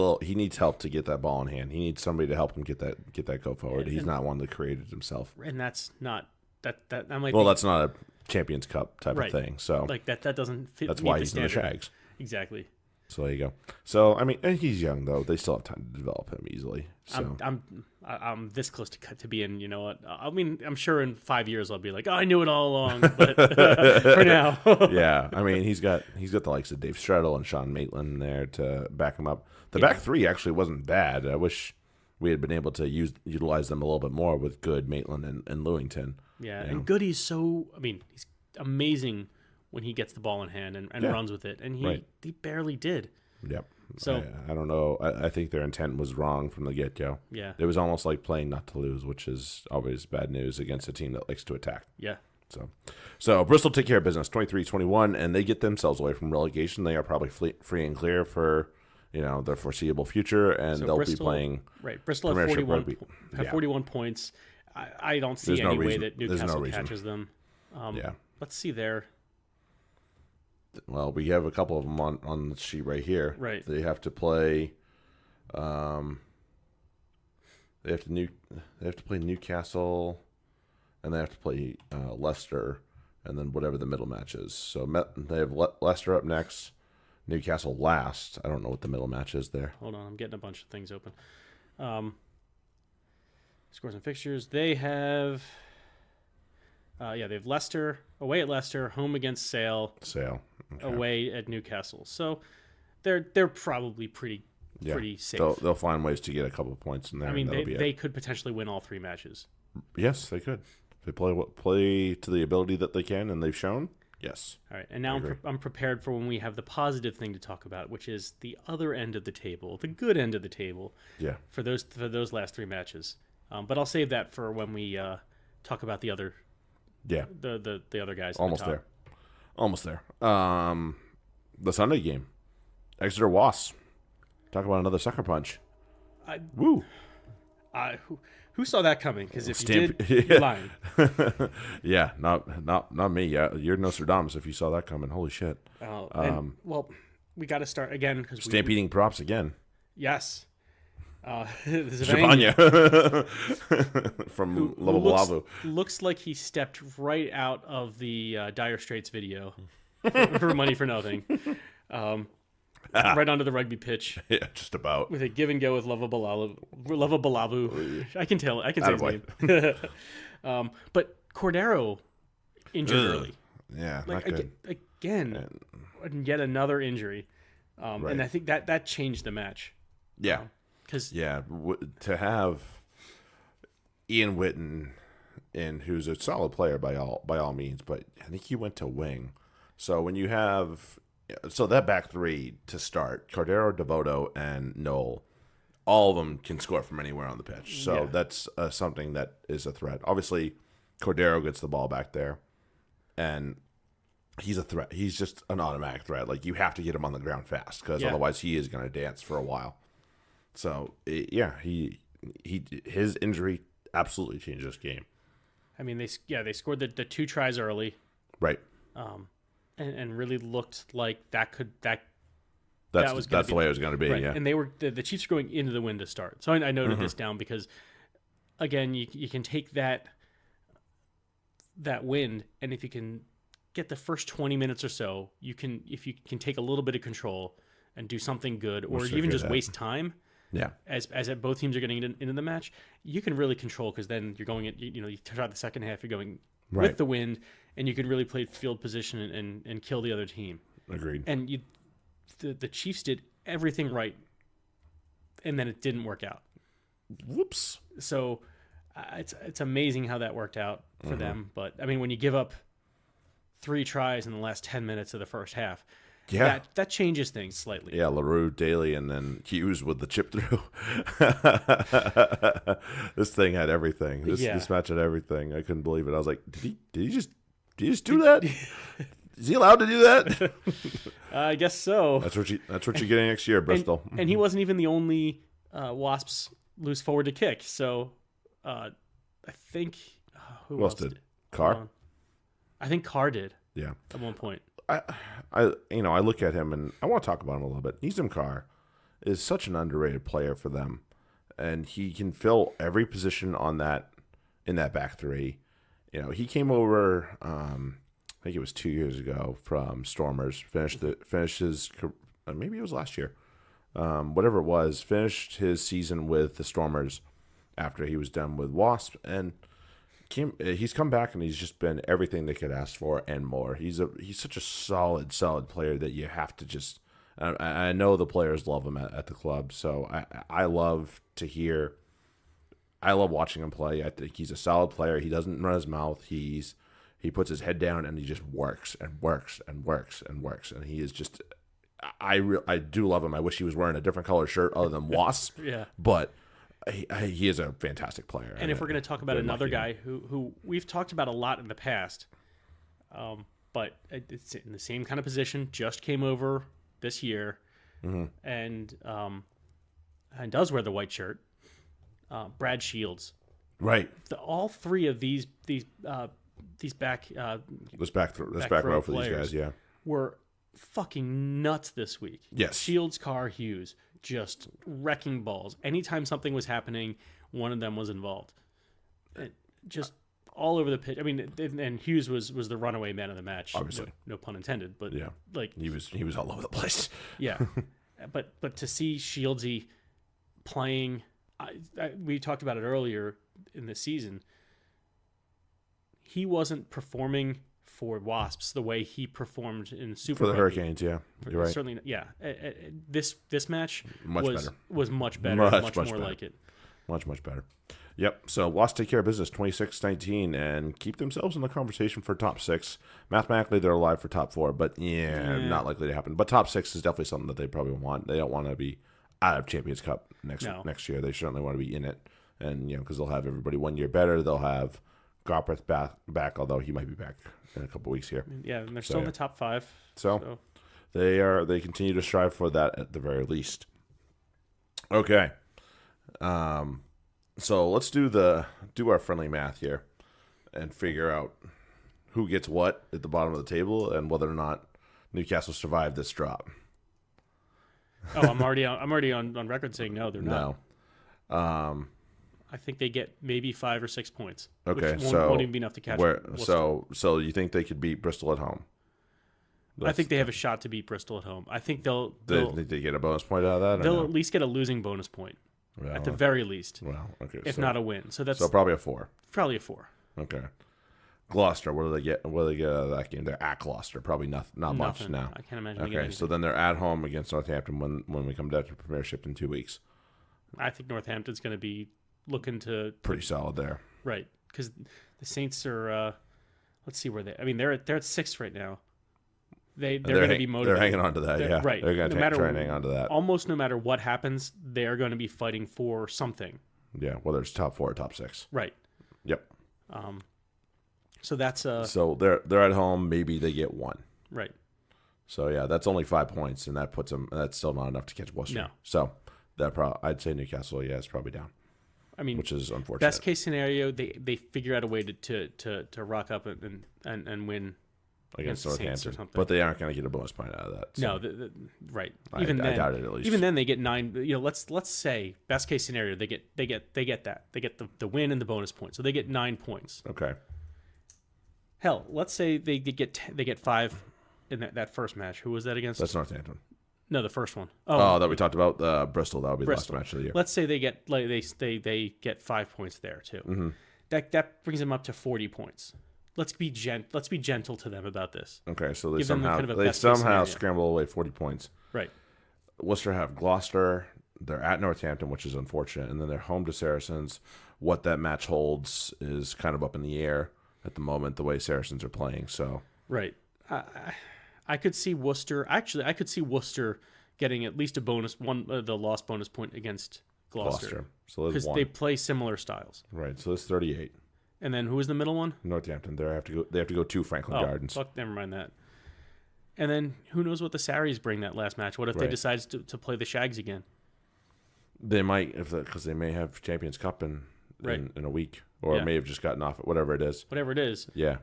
help to get that ball in hand. He needs somebody to help him get that go forward. He's not one that created himself. And that's not that. I'm like, well, that's not a Champions Cup type of thing. So like that doesn't fit. That's why he's in the Shags. Exactly. So there you go. So I mean, and he's young though. They still have time to develop him easily. So I'm this close to being. You know what? I mean, I'm sure in 5 years I'll be like, oh, I knew it all along. But for now, yeah. I mean, he's got the likes of Dave Strettle and Sean Maitland there to back him up. The back three actually wasn't bad. I wish we had been able to utilize them a little bit more with Good, Maitland, and Lewington. Yeah, and Goody's so. I mean, he's amazing when he gets the ball in hand and runs with it, and he barely did. Yep. So I don't know. I think their intent was wrong from the get-go. Yeah. It was almost like playing not to lose, which is always bad news against a team that likes to attack. Yeah. So Bristol take care of business, 23-21, and they get themselves away from relegation. They are probably free and clear for the foreseeable future, and they'll be playing. Right. Bristol have 41 points. I don't see any way that Newcastle catches them. Let's see there. Well, we have a couple of them on the sheet right here. Right. They have to play. They have to play Newcastle, and they have to play Leicester, and then whatever the middle match is. So they have Leicester up next, Newcastle last. I don't know what the middle match is there. Hold on, I'm getting a bunch of things open. Scores and fixtures. They have. They have Leicester, away at Leicester, home against Sale. Okay. Away at Newcastle. So they're probably pretty safe. They'll find ways to get a couple of points in there. I mean, they could potentially win all 3 matches. Yes, they could. If they play to the ability that they can, and they've shown. Yes. All right, and now I'm prepared for when we have the positive thing to talk about, which is the other end of the table, the good end of the table. Yeah. For those last 3 matches, but I'll save that for when we talk about the other. Yeah. The other guys. Almost there. The Sunday game, Exeter Wasps. Talk about another sucker punch. Woo. Who saw that coming? Because if you did, you're lying. Yeah, not me. Yeah, you're Nostradamus if you saw that coming. Holy shit. Well, we got to start again because stampeding props again. Yes. Shavanya from Lovabalavu looks like he stepped right out of the Dire Straits video for Money for Nothing. Right onto the rugby pitch. Yeah, just about. With a give and go with Lovabalavu. I can tell. I can say his name. But Cordero injured early. Yeah, not good. Again, yet another injury. And I think that changed the match. Yeah. To have Ian Whitten who's a solid player by all means, but I think he went to wing. So when you have that back 3 to start, Cordero, Devoto, and Noel, all of them can score from anywhere on the pitch. So that's something that is a threat. Obviously, Cordero gets the ball back there, and he's a threat. He's just an automatic threat. Like, you have to get him on the ground fast because otherwise he is going to dance for a while. So his injury absolutely changed this game. I mean, they scored the 2 tries early, Right. And really looked like that was That's the way it was going to be. right. Yeah. And they were the Chiefs were going into the wind to start. So I noted this down because, again, you can take that wind, and if you can get the first 20 minutes or so, if you can take a little bit of control and do something good, or even just waste time. Yeah. As both teams are getting into the match, you can really control, because then you're going you start the second half, you're going with the wind, and you can really play field position and kill the other team. Agreed. And the Chiefs did everything right, and then it didn't work out. Whoops. So it's amazing how that worked out for them. But I mean, when you give up 3 tries in the last 10 minutes of the first half, that changes things slightly. Yeah, LaRue, Daly, and then Hughes with the chip through. This thing had everything. This match had everything. I couldn't believe it. I was like, did he just do that? Is he allowed to do that? I guess so. That's what you're getting next year, Bristol. And he wasn't even the only Wasps loose forward to kick. So I think who else did? Carr? I think Carr did. Yeah. At one point. I look at him and I want to talk about him a little bit. Nizam Carr is such an underrated player for them, and he can fill every position in that back three. He came over. I think it was 2 years ago from Stormers. Finished his, maybe it was last year. Whatever it was, finished his season with the Stormers after he was done with Wasp, and he's come back and he's just been everything they could ask for and more. He's such a solid player that you have to just. I know the players love him at the club, so I love to hear. I love watching him play. I think he's a solid player. He doesn't run his mouth. He puts his head down and he just works and works and works and works, and he is just. I do love him. I wish he was wearing a different color shirt other than Wasp. Yeah, but. He is a fantastic player. And if we're going to talk about another guy who we've talked about a lot in the past, but it's in the same kind of position, just came over this year, and does wear the white shirt, Brad Shields. Right. All 3 of these back row for these guys, yeah, were fucking nuts this week. Yes. Shields, Carr, Hughes. Just wrecking balls. Anytime something was happening, one of them was involved. Just all over the pitch. I mean, and Hughes was the runaway man of the match. Obviously, no pun intended. But yeah, he was all over the place. Yeah, but to see Shieldsy playing, we talked about it earlier in the season. He wasn't performing for Wasps the way he performed in Super for the Rugby. Hurricanes. Yeah, you're right. Certainly, yeah. This match was much better, much more better. like it. Much better. Yep. So Wasps take care of business, 26-19, and keep themselves in the conversation for top 6. Mathematically, they're alive for top 4, but not likely to happen. But top 6 is definitely something that they probably want. They don't want to be out of Champions Cup next year. They certainly want to be in it, and because they'll have everybody 1 year better. They'll have Garpeth back, although he might be back in a couple weeks here. Yeah, and they're still in the top 5. So they continue to strive for that at the very least. Okay. So let's do our friendly math here and figure out who gets what at the bottom of the table and whether or not Newcastle survived this drop. Oh, I'm already on record saying no, they're not. No. I think they get maybe 5 or 6 points. Okay, which so won't even be enough to catch. So you think they could beat Bristol at home? I think they have a shot to beat Bristol at home. I think they'll think they get a bonus point out of that? They'll at least get a losing bonus point. Well, at the very least. Well, okay. If not a win. So probably a 4. Probably a 4. Okay. Gloucester, what do they get? What do they get out of that game? They're at Gloucester, probably not much now. I can't imagine. Okay, so then they're at home against Northampton when we come down to Premiership in 2 weeks. I think Northampton's going to be looking to pretty solid there, right? Because the Saints are. Let's see where they. I mean, they're at 6th right now. They're going to be motivated. They're hanging on to that, yeah. Right. They're going to try and hang on to that. Almost no matter what happens, they're going to be fighting for something. Yeah, whether it's top 4 or top 6. Right. Yep. So that's So they're at home. Maybe they get 1. Right. So yeah, that's only 5 points, and that puts them. That's still not enough to catch Worcester. No. So I'd say Newcastle, is probably down. I mean, which is unfortunate. Best case scenario, they figure out a way to rock up and win against the Saints Northampton, or something. but they aren't going to get a bonus point out of that. So. No, right. I doubt it at least. Even then, they get 9. Let's say best case scenario, they get that. They get the win and the bonus point, so they get 9 points. Okay. Hell, let's say they get 5 in that first match. Who was that against? That's Northampton. No, the first one. Oh, that we talked about Bristol. That would be Bristol. the last match of the year. Let's say they get 5 points there too. Mm-hmm. That brings them up to 40 points. Let's be gentle to them about this. Okay, so they Give them somehow kind of a best case scenario. scramble away 40 points. Right. Worcester have Gloucester. They're at Northampton, which is unfortunate, and then they're home to Saracens. What that match holds is kind of up in the air at the moment, the way Saracens are playing. So right. I could see Worcester. Actually, I could see Worcester getting at least the lost bonus point against Gloucester. So because they play similar styles. Right. So that's 38. And then who was the middle one? Northampton. They have to go to Franklin Gardens. Fuck, never mind that. And then who knows what the Saris bring that last match? What if they decide to play the Shags again? They might, because they may have Champions Cup in a week, or may have just gotten off it. Whatever it is. Whatever it is. Yeah.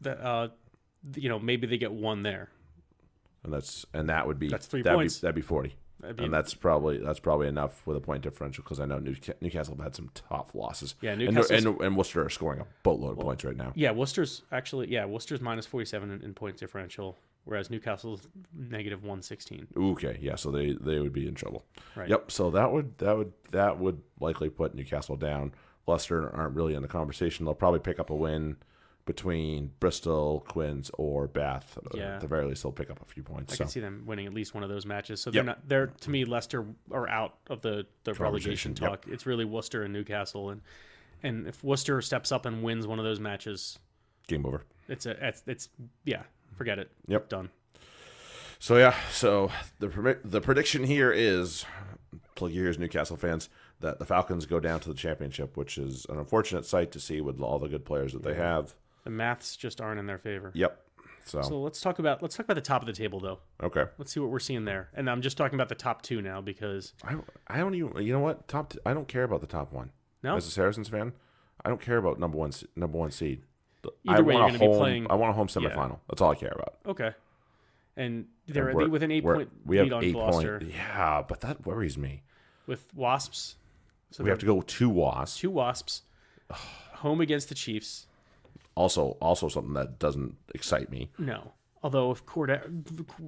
Maybe they get 1 there. And that would be that's 3 points. That'd be 40. And that's probably enough with a point differential, because I know Newcastle have had some tough losses. Yeah, and Worcester are scoring a boatload of points right now. Yeah, Worcester's minus 47 in points differential, whereas Newcastle's negative 116. Okay, yeah, so they would be in trouble. Right. Yep. So that would likely put Newcastle down. Leicester aren't really in the conversation. They'll probably pick up a win between Bristol, Quins, or Bath. At the very least, they'll pick up a few points. I can see them winning at least one of those matches. So they're to me, Leicester are out of the relegation talk. It's really Worcester and Newcastle, and if Worcester steps up and wins one of those matches, game over. It's forget it. Yep, done. So the prediction here is, plug your ears, Newcastle fans, that the Falcons go down to the championship, which is an unfortunate sight to see with all the good players that they have. The maths just aren't in their favor. Yep. So let's talk about the top of the table, though. Okay. Let's see what we're seeing there, and I'm just talking about the top 2 now because I don't even. You know what? I don't care about the top 1. No. As a Saracens fan, I don't care about number one seed. Either way, you're going to be playing. I want a home semifinal. Yeah. That's all I care about. Okay. And they're with an 8-point lead on Gloucester. Yeah, but that worries me. With Wasps. So we have to go to Wasps. 2 Wasps. Home against the Chiefs. Also something that doesn't excite me. No. Although if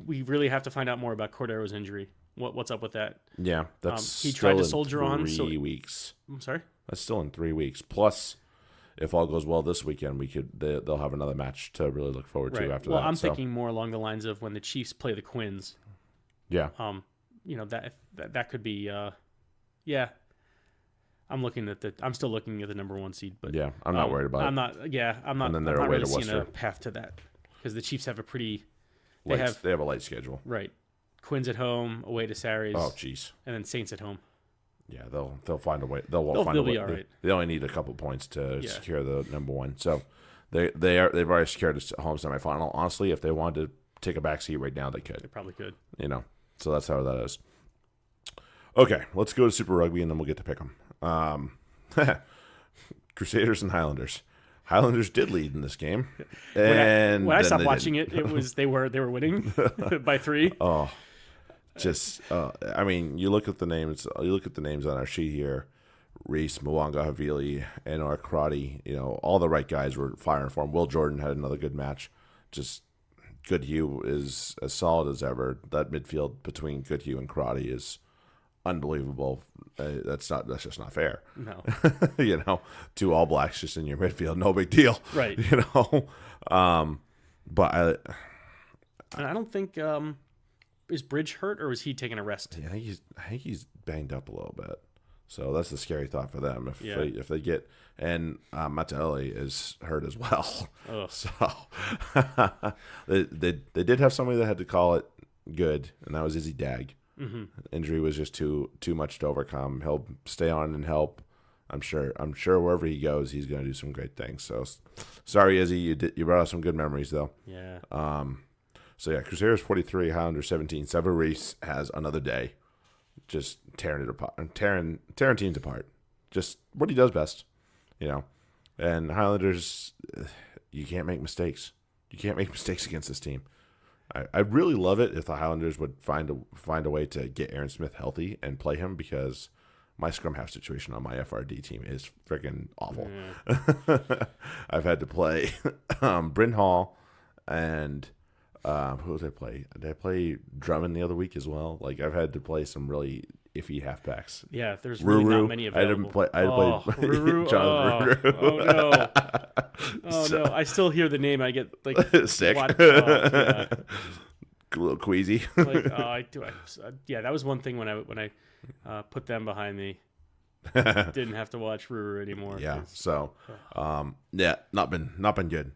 we really have to find out more about Cordero's injury. What's up with that? Yeah, that's he tried to soldier on 3 weeks. I'm sorry. That's still in 3 weeks. Plus, if all goes well this weekend, they'll have another match to really look forward to after that. Well, I'm thinking more along the lines of when the Chiefs play the Quins. Yeah. That could be. Yeah. I'm still looking at the number 1 seed, but yeah, I'm not worried about it. I'm not. Yeah, I'm not. And then they're I'm not away really to seeing Worcester. a path to that because the Chiefs have a pretty. They have a light schedule. Right. Quins at home, away to Saris. Oh, jeez. And then Saints at home. Yeah, they'll find a way. They'll find a way. Be all right. They only need a couple points to secure the number 1. So they've already secured a home semifinal. Honestly, if they wanted to take a back seat right now, they could. They probably could. So that's how that is. Okay, let's go to Super Rugby and then we'll get to pick them. Crusaders and Highlanders. Highlanders did lead in this game, and when I stopped watching it was they were winning by 3. Oh, I mean, you look at the names. You look at the names on our sheet here: Reese, Mwanga, Havili, and Karate. All the right guys were firing for him. Will Jordan had another good match. Just Goodhue is as solid as ever. That midfield between Goodhue and Karate is unbelievable. That's just not fair. No. 2 All Blacks just in your midfield, no big deal. Right. But I don't think is Bridge hurt or is he taking a rest? Yeah, I think he's banged up a little bit. So that's the scary thought for them if they get, and Mata'ele is hurt as well. Ugh. So they did have somebody that had to call it good, and that was Izzy Dag. Mm-hmm. Injury was just too much to overcome. He'll stay on and help. I'm sure wherever he goes, he's going to do some great things. So sorry, Izzy, you brought us some good memories though. Yeah. So yeah, Crusaders 43, Highlanders 17. Sever Reese has another day. just tearing it apart, tearing teams apart. Just what he does best, you know. And Highlanders, you can't make mistakes. You can't make mistakes against this team. I'd really love it if the Highlanders would find a way to get Aaron Smith healthy and play him, because my scrum half situation on my FRD team is freaking awful. I've had to play Bryn Hall and who did I play? Did I play Drummond the other week as well? Like, I've had to play some really iffy halfbacks. Yeah, there's really not many available. I had to play John Ruru. Oh no! Oh no! I still hear the name. I get like sick. Yeah. A little queasy. Yeah, that was one thing when I put them behind me. Didn't have to watch Ruru anymore. Yeah. So, not been good.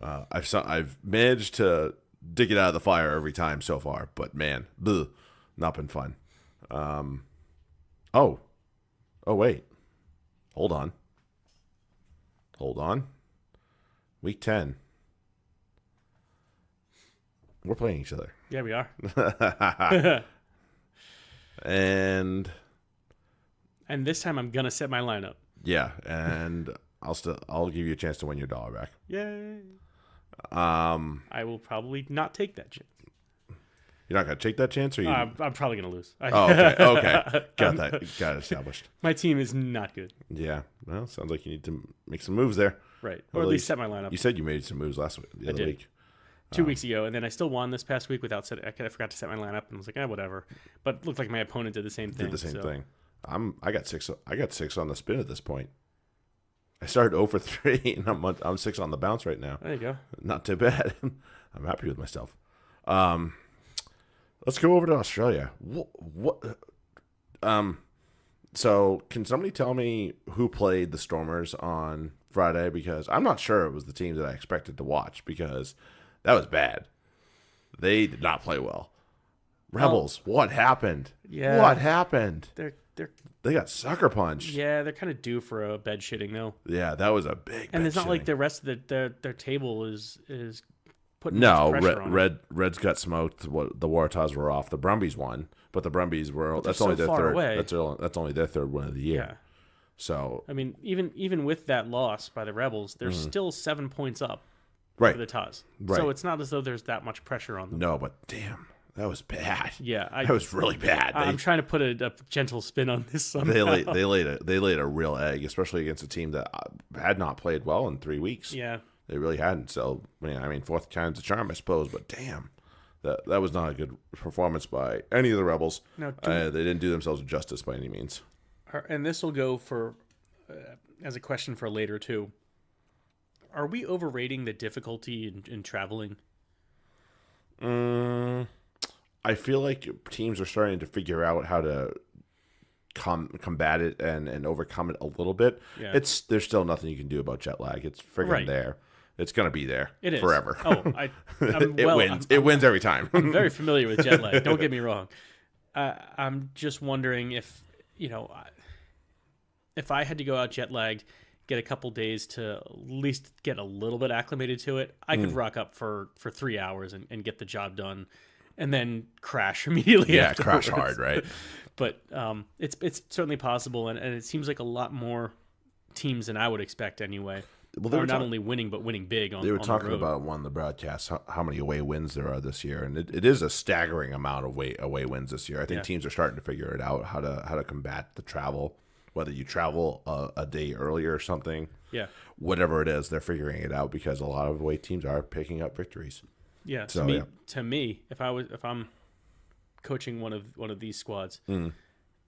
I've managed to dig it out of the fire every time so far, but man, not been fun. Oh wait, hold on. Week 10. We're playing each other. Yeah, we are. and this time I'm gonna set my lineup. Yeah, and I'll give you a chance to win your $1 back. Yay. I will probably not take that chance. You're not gonna take that chance, or you? I'm probably gonna lose. Okay. Got it established. My team is not good. Yeah, well, sounds like you need to make some moves there. Right, or at least set my lineup. You said you made some moves the other week. 2 weeks ago, and then I still won this past week without setting. I forgot to set my lineup, and I was like, whatever. But it looked like my opponent did the same thing. I got six on the spin at this point. I started 0 for 3, and I'm 6 on the bounce right now. There you go. Not too bad. I'm happy with myself. Let's go over to Australia. What? So can somebody tell me who played the Stormers on Friday? Because I'm not sure it was the team that I expected to watch, because that was bad. They did not play well. Rebels, what happened? Yeah. What happened? They got sucker punched. Yeah, they're kind of due for a bed shitting though. Yeah, that was a big. And it's not like the rest of their table is putting pressure on it. Reds got smoked. The Waratahs were off. The Brumbies won, but the Brumbies were. That's only their third. Away. That's only their third win of the year. Yeah. So I mean, even with that loss by the Rebels, they're still 7 points up. Right. For the Taz. Right. So it's not as though there's that much pressure on them. No, but damn. That was bad. Yeah, that was really bad. I'm trying to put a gentle spin on this somehow. They laid a real egg, especially against a team that had not played well in 3 weeks. Yeah, they really hadn't. So I mean, fourth time's the charm, I suppose. But damn, that was not a good performance by any of the Rebels. No, they didn't do themselves justice by any means. And this will go for as a question for later too. Are we overrating the difficulty in traveling? I feel like teams are starting to figure out how to combat it and overcome it a little bit. Yeah. There's still nothing you can do about jet lag. It's friggin' there. It's gonna be there. It is forever. It wins every time. I'm very familiar with jet lag. Don't get me wrong. I'm just wondering if I had to go out jet lagged, get a couple days to at least get a little bit acclimated to it, I could rock up for 3 hours and get the job done. And then crash immediately. Yeah, afterwards. crash hard, right? But it's certainly possible, and it seems like a lot more teams than I would expect anyway. Well, they were not only winning, but winning big on the road. They were talking about one of the broadcasts how many away wins there are this year, and it is a staggering amount of away wins this year. I think teams are starting to figure it out how to combat the travel, whether you travel a day earlier or something. Yeah, whatever it is, they're figuring it out because a lot of away teams are picking up victories. Yeah, so, to me, if I'm coaching one of these squads,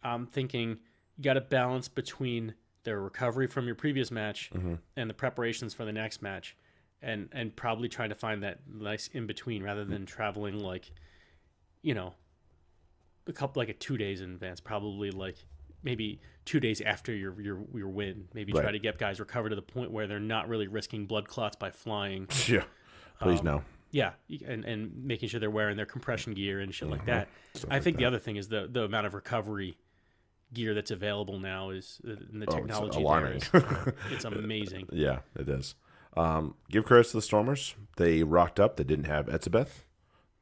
I'm thinking you got to balance between their recovery from your previous match and the preparations for the next match, and probably trying to find that nice in between rather than traveling a couple 2 days in advance, probably maybe 2 days after your win. Maybe try to get guys recovered to the point where they're not really risking blood clots by flying. Yeah, please no. Yeah, and making sure they're wearing their compression gear and shit like that. I think the other thing is the amount of recovery gear that's available now is the technology. It's alarming. It's amazing. Yeah, it is. Give credit to the Stormers. They rocked up. They didn't have Etzebeth.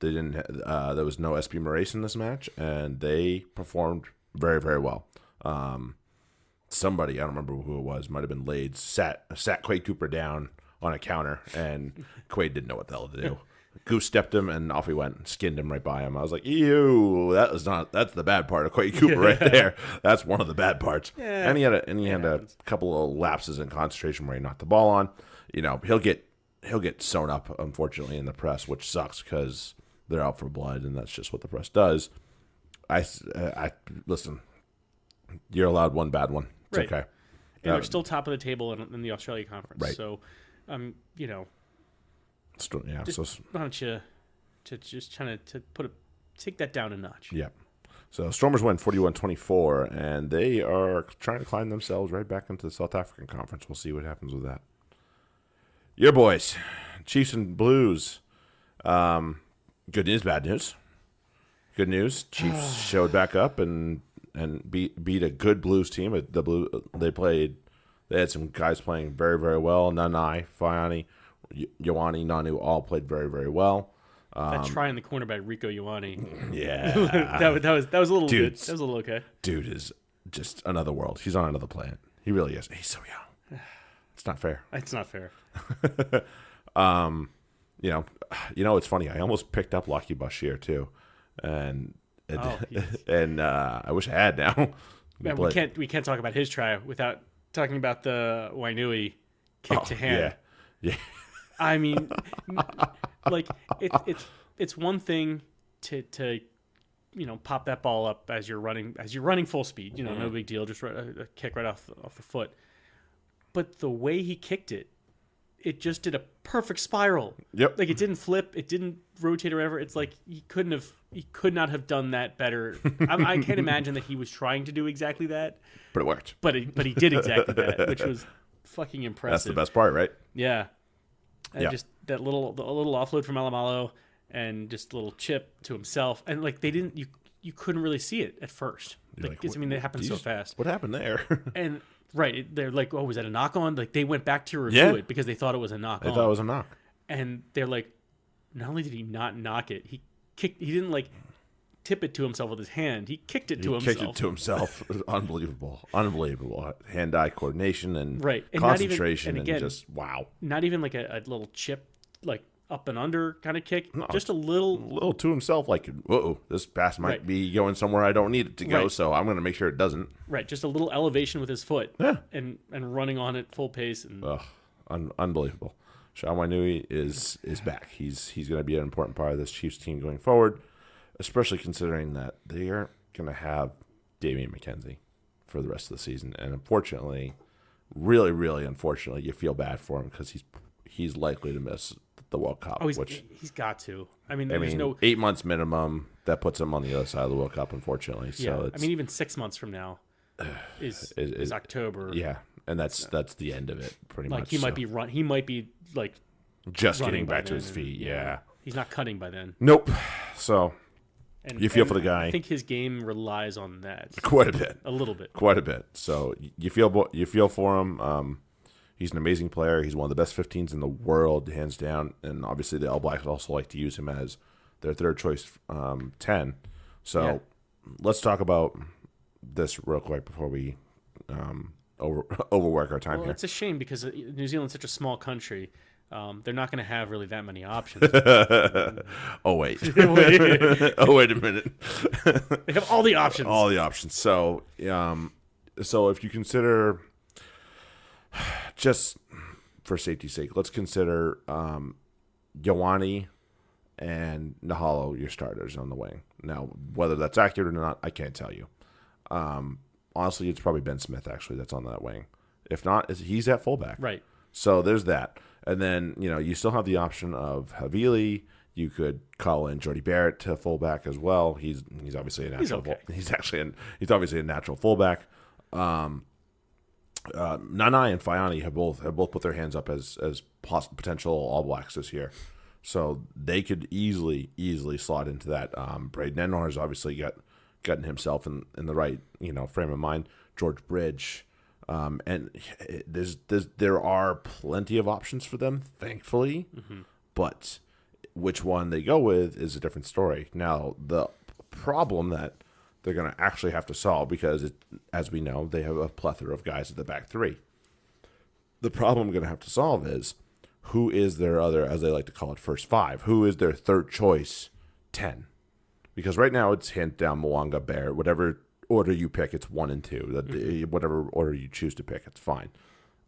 They didn't. There was no SP Moraes in this match, and they performed very, very well. Somebody, I don't remember who it was, might have been Lades, sat Quade Cooper down on a counter, and Quade didn't know what the hell to do. Goose stepped him, and off he went, skinned him right by him. I was like, ew, that's the bad part of Quade Cooper right there. That's one of the bad parts. Yeah. And he had a couple of lapses in concentration where he knocked the ball on. You know, he'll get sewn up, unfortunately, in the press, which sucks because they're out for blood, and that's just what the press does. I listen, you're allowed one bad one. It's right. okay. And they're still top of the table in the Australia Conference. Right. So, you know, yeah. just, So why don't you just trying to take that down a notch? yeah. So Stormers win 41-24, and they are trying to climb themselves right back into the South African Conference. We'll see what happens with that. Your boys, Chiefs and Blues. Good news, bad news. Good news, Chiefs showed back up and beat a good Blues team. They had some guys playing very, very well. Nanai, Faiani, Ioane, Nanu all played very, very well. That try in the corner by Rico Ioane. Yeah. that was a little Dude, good. That was a little okay. Dude is just another world. He's on another planet. He really is. He's so young. It's not fair. It's not fair. You know, it's funny. I almost picked up Lucky Bashir too, and I wish I had now. Man, we can't talk about his try without talking about the Wainui kick to hand. Yeah. I mean, like it's one thing to pop that ball up as you're running full speed. You know, no big deal. Just a kick right off the foot. But the way he kicked it, it just did a perfect spiral. Yep. Like it didn't flip, it didn't rotate or whatever. It's like he could not have done that better. I can't imagine that he was trying to do exactly that. But it worked. But he did exactly that, which was fucking impressive. That's the best part, right? Yeah. And just that little offload from Alamalo and just a little chip to himself. And like you couldn't really see it at first. Like, it happened so fast. What happened there? And right, they're like, oh, was that a knock on? Like they went back to review it because they thought it was a knock on. They thought it was a knock. And they're like, not only did he not knock it, he didn't like tip it to himself with his hand. He kicked it to himself. Kicked it to himself. Unbelievable. Hand-eye coordination and and concentration and again, just wow. Not even like a little chip, like up and under kind of kick. No, just a little to himself, like, whoa, this pass might be going somewhere I don't need it to go, so I'm going to make sure it doesn't. Right, just a little elevation with his foot. Yeah. And running on it full pace. And unbelievable. Sean Wainui is back. He's going to be an important part of this Chiefs team going forward, especially considering that they aren't going to have Damian McKenzie for the rest of the season. And unfortunately, really, really unfortunately, you feel bad for him because he's likely to miss the World Cup. Oh, he's got to. I mean, there's no 8 months minimum. That puts him on the other side of the World Cup, unfortunately. So I mean, even 6 months from now is October. Yeah, and that's the end of it, pretty much. He might be like just getting back to his feet. Yeah, he's not cutting by then. Nope. So you feel for the guy. I think his game relies on that quite a bit. A little bit. Quite a bit. So you feel for him. He's an amazing player. He's one of the best 15s in the world, hands down. And obviously the All Blacks also like to use him as their third choice 10. So let's talk about this real quick before we overwork our time here. It's a shame because New Zealand's such a small country. They're not going to have really that many options. Oh, wait. Oh, wait a minute. They have all the options. All the options. So if you consider, just for safety's sake, let's consider Ioane and Nahalo your starters on the wing. Now, whether that's accurate or not, I can't tell you. Honestly, it's probably Ben Smith, actually, that's on that wing. If not, he's at fullback. Right. So there's that. And then, you still have the option of Havili. You could call in Jordy Barrett to fullback as well. He's obviously a natural. He's obviously a natural fullback. Nanai and Faiani have both put their hands up as potential All Blacks this year, so they could easily slot into that. Braden Enor has obviously gotten himself in the right frame of mind. George Bridge. And there are plenty of options for them, thankfully, but which one they go with is a different story. Now, the problem that they're going to actually have to solve because, as we know, they have a plethora of guys at the back three. The problem we're going to have to solve is who is their other, as they like to call it, first five? Who is their third choice 10? Because right now it's hand down Mwanga, Barrett, whatever order you pick, it's 1 and 2. Whatever order you choose to pick, it's fine.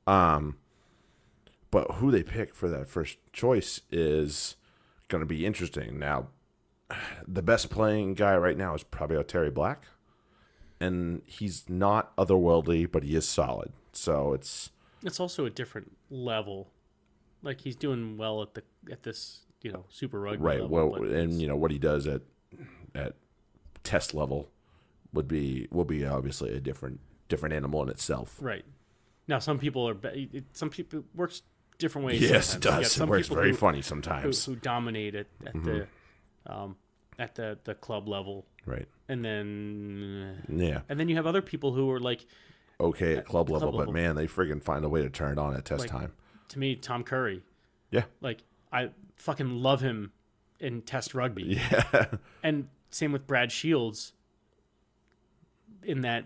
But who they pick for that first choice is going to be interesting. Now, the best playing guy right now is probably Terry Black, and he's not otherworldly, but he is solid. So it's also a different level. Like he's doing well at this Super Rugby right. level. Well, and what he does at test level will be obviously a different animal in itself. Right. Now some people works different ways. Yes, sometimes. it does. It works very funny sometimes. Who dominate at the club level. Right. And then and then you have other people who are like okay at club level, but man, they friggin' find a way to turn it on at test time. To me, Tom Curry. Yeah. Like I fucking love him in test rugby. Yeah. And same with Brad Shields. In that,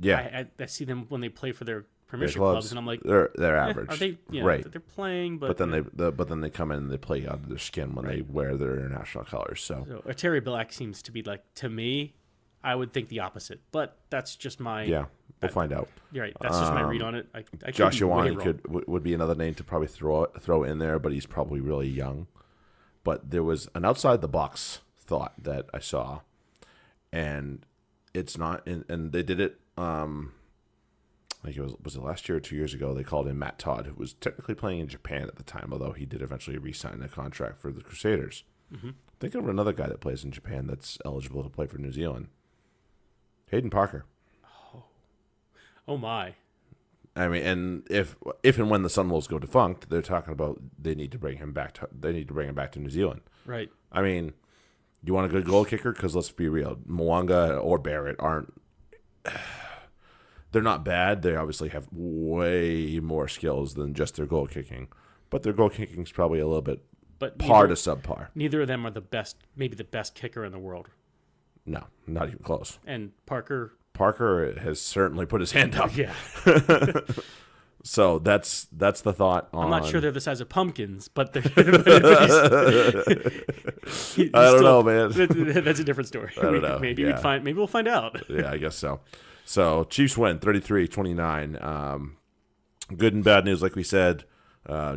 I see them when they play for their Premiership clubs, and I'm like, they're average. Are they? Yeah, right. They're playing, but then they come in and they play out of their skin when they wear their international colors. So Terry Black seems to be like, to me, I would think the opposite, but that's just my we'll find out. You're right. That's just my read on it. I Josh Ioane would be another name to probably throw in there, but he's probably really young. But there was an outside the box thought that I saw, and it's not. And they did it. Like was it last year or 2 years ago? They called in Matt Todd, who was technically playing in Japan at the time, although he did eventually re-sign a contract for the Crusaders. Mm-hmm. Think of another guy that plays in Japan that's eligible to play for New Zealand. Hayden Parker. Oh my. I mean, and if and when the Sunwolves go defunct, they're talking about they need to bring him back to New Zealand. Right. I mean, you want a good goal kicker? Because let's be real, Mwanga or Barrett aren't. They're not bad. They obviously have way more skills than just their goal kicking, but their goal kicking is probably a little bit to subpar. Neither of them are the best, maybe the best kicker in the world. No, not even close. And Parker has certainly put his hand up. Yeah. So that's the thought. I'm not sure they're the size of pumpkins, but they're. I don't know, man. That's a different story. I don't know. Maybe we'll find out. Yeah, I guess so. So Chiefs win 33-29. Good and bad news, like we said.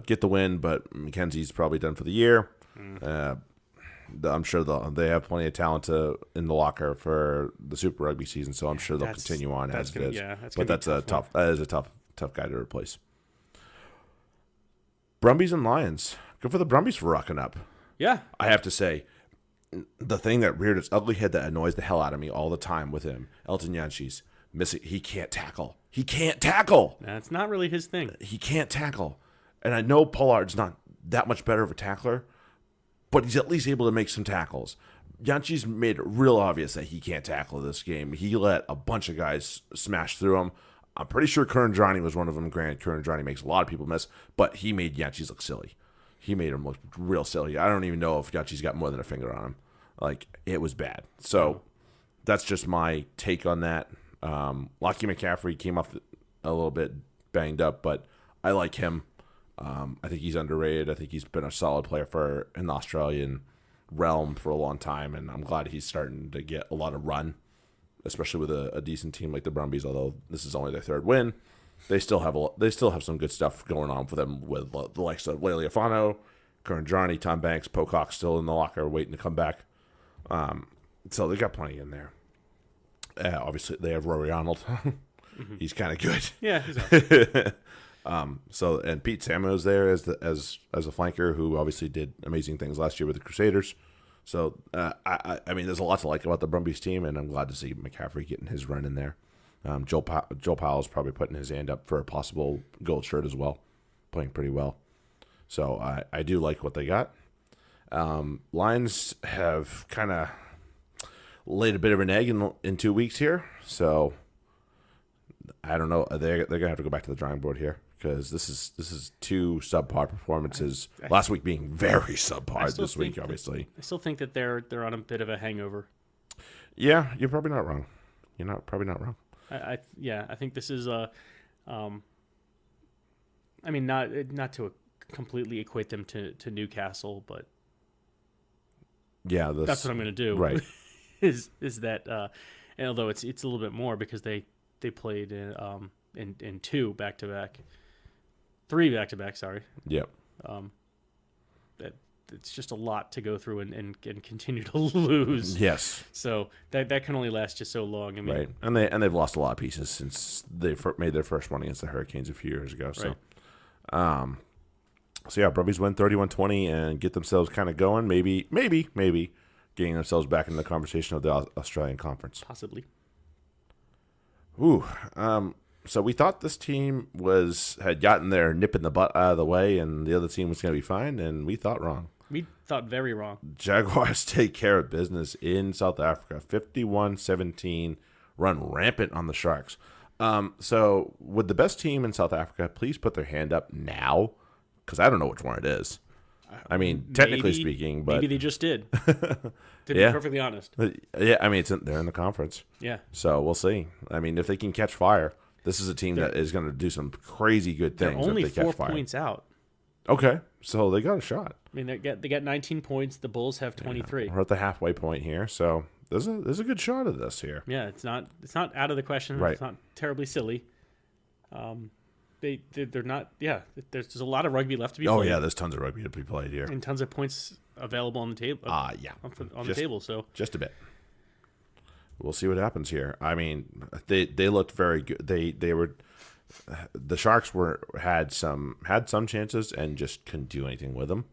Get the win, but McKenzie's probably done for the year. I'm sure they have plenty of talent in the locker for the Super Rugby season, so I'm sure they'll continue on as it is. Yeah, that is a tough guy to replace. Brumbies and Lions. Good for the Brumbies for rocking up. Yeah. I have to say, the thing that reared its ugly head that annoys the hell out of me all the time with him, Elton Yancey's missing. He can't tackle. That's not really his thing. He can't tackle. And I know Pollard's not that much better of a tackler, but he's at least able to make some tackles. Yancey's made it real obvious that he can't tackle this game. He let a bunch of guys smash through him. I'm pretty sure Kurandrani was one of them. Granted, Kurandrani makes a lot of people miss, but he made Yancey's look silly. He made him look real silly. I don't even know if Yancey's got more than a finger on him. Like, it was bad. So that's just my take on that. Lockie McCaffrey came off a little bit banged up, but I like him. I think he's underrated. I think he's been a solid player in the Australian realm for a long time, and I'm glad he's starting to get a lot of run, especially with a decent team like the Brumbies. Although this is only their third win, they still have some good stuff going on for them with the likes of Lealiafano, Kurandrani, Tom Banks, Pocock still in the locker waiting to come back. So they got plenty in there. Obviously, they have Rory Arnold. He's kind of good. Yeah, he's awesome. So and Pete Samuel's there as a flanker who obviously did amazing things last year with the Crusaders. So I mean, there's a lot to like about the Brumbies team, and I'm glad to see McCaffrey getting his run in there. Joe Powell's probably putting his hand up for a possible gold shirt as well, playing pretty well. So I do like what they got. Lions have kind of laid a bit of an egg in 2 weeks here, so I don't know. They're gonna have to go back to the drawing board here because this is two subpar performances. Last week being very subpar. This week, obviously, I still think that they're on a bit of a hangover. Yeah, you're probably not wrong. Probably not wrong. I think this is I mean, not to completely equate them to Newcastle, but Yeah, that's what I'm going to do. Right. is that and although it's a little bit more because they played in 2 back-to-back, 3 back-to-back. Sorry. Yep. That it's just a lot to go through and continue to lose. Yes. So that can only last just so long. I mean, Right. And they've lost a lot of pieces since they made their first run against the Hurricanes a few years ago. So, right. So yeah, Brumbies win 31-20 and get themselves kind of going. Maybe getting themselves back in the conversation of the Australian Conference. Possibly. Ooh. So we thought this team had gotten their nip in the butt out of the way, and the other team was going to be fine, and we thought wrong. We thought very wrong. Jaguars take care of business in South Africa, 51-17, run rampant on the Sharks. So would the best team in South Africa please put their hand up now? Because I don't know which one it is. I mean, technically speaking, but maybe they just did. To be perfectly honest. Yeah, I mean, they're in the conference. Yeah. So we'll see. I mean, if they can catch fire, this is a team that is going to do some crazy good things. They're only if they 4 catch fire. points out. Okay, so they got a shot. I mean, they got 19 points. The Bulls have 23. We're at the halfway point here, so there's a good shot of this here. Yeah, it's not out of the question. Right. It's not terribly silly. They're not. Yeah, there's a lot of rugby left to be played. Oh yeah, there's tons of rugby to be played here, and tons of points available on the table. Yeah, on the table. So just a bit. We'll see what happens here. I mean, they looked very good. They were. The Sharks had some chances and just couldn't do anything with them.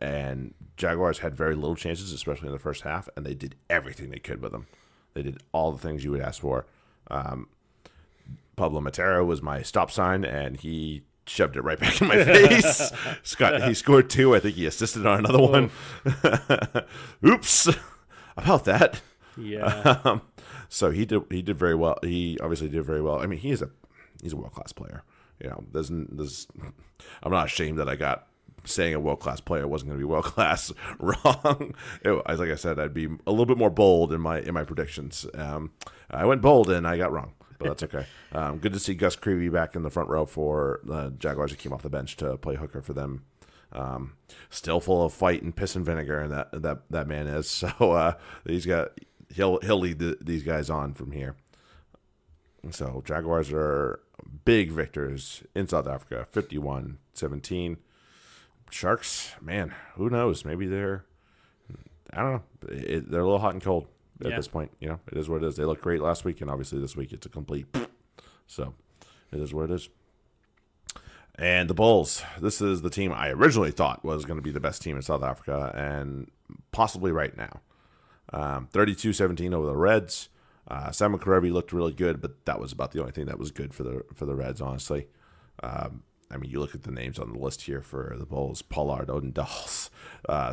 And Jaguars had very little chances, especially in the first half, and they did everything they could with them. They did all the things you would ask for. Pablo Matera was my stop sign, and he shoved it right back in my face. He scored 2. I think he assisted on another one. Oops, about that. Yeah. So he did very well. He obviously did very well. I mean, he's a world-class player. You know, I'm not ashamed that I got saying a world-class player wasn't going to be world-class wrong. Like I said, I'd be a little bit more bold in my predictions. I went bold and I got wrong, but that's okay. Good to see Gus Creevy back in the front row for the Jaguars that came off the bench to play hooker for them. Still full of fight and piss and vinegar, and that man is. So he'll lead these guys on from here. So Jaguars are big victors in South Africa, 51-17. Sharks, man, who knows? Maybe I don't know. They're a little hot and cold at this point. You know, it is what it is. They looked great last week, and obviously this week it's a complete. So it is what it is. And the Bulls, this is the team I originally thought was going to be the best team in South Africa, and possibly right now. 32-17 over the Reds. Simon Karevi looked really good, but that was about the only thing that was good for the Reds, honestly. I mean, you look at the names on the list here for the Bulls. Pollard Odendahls,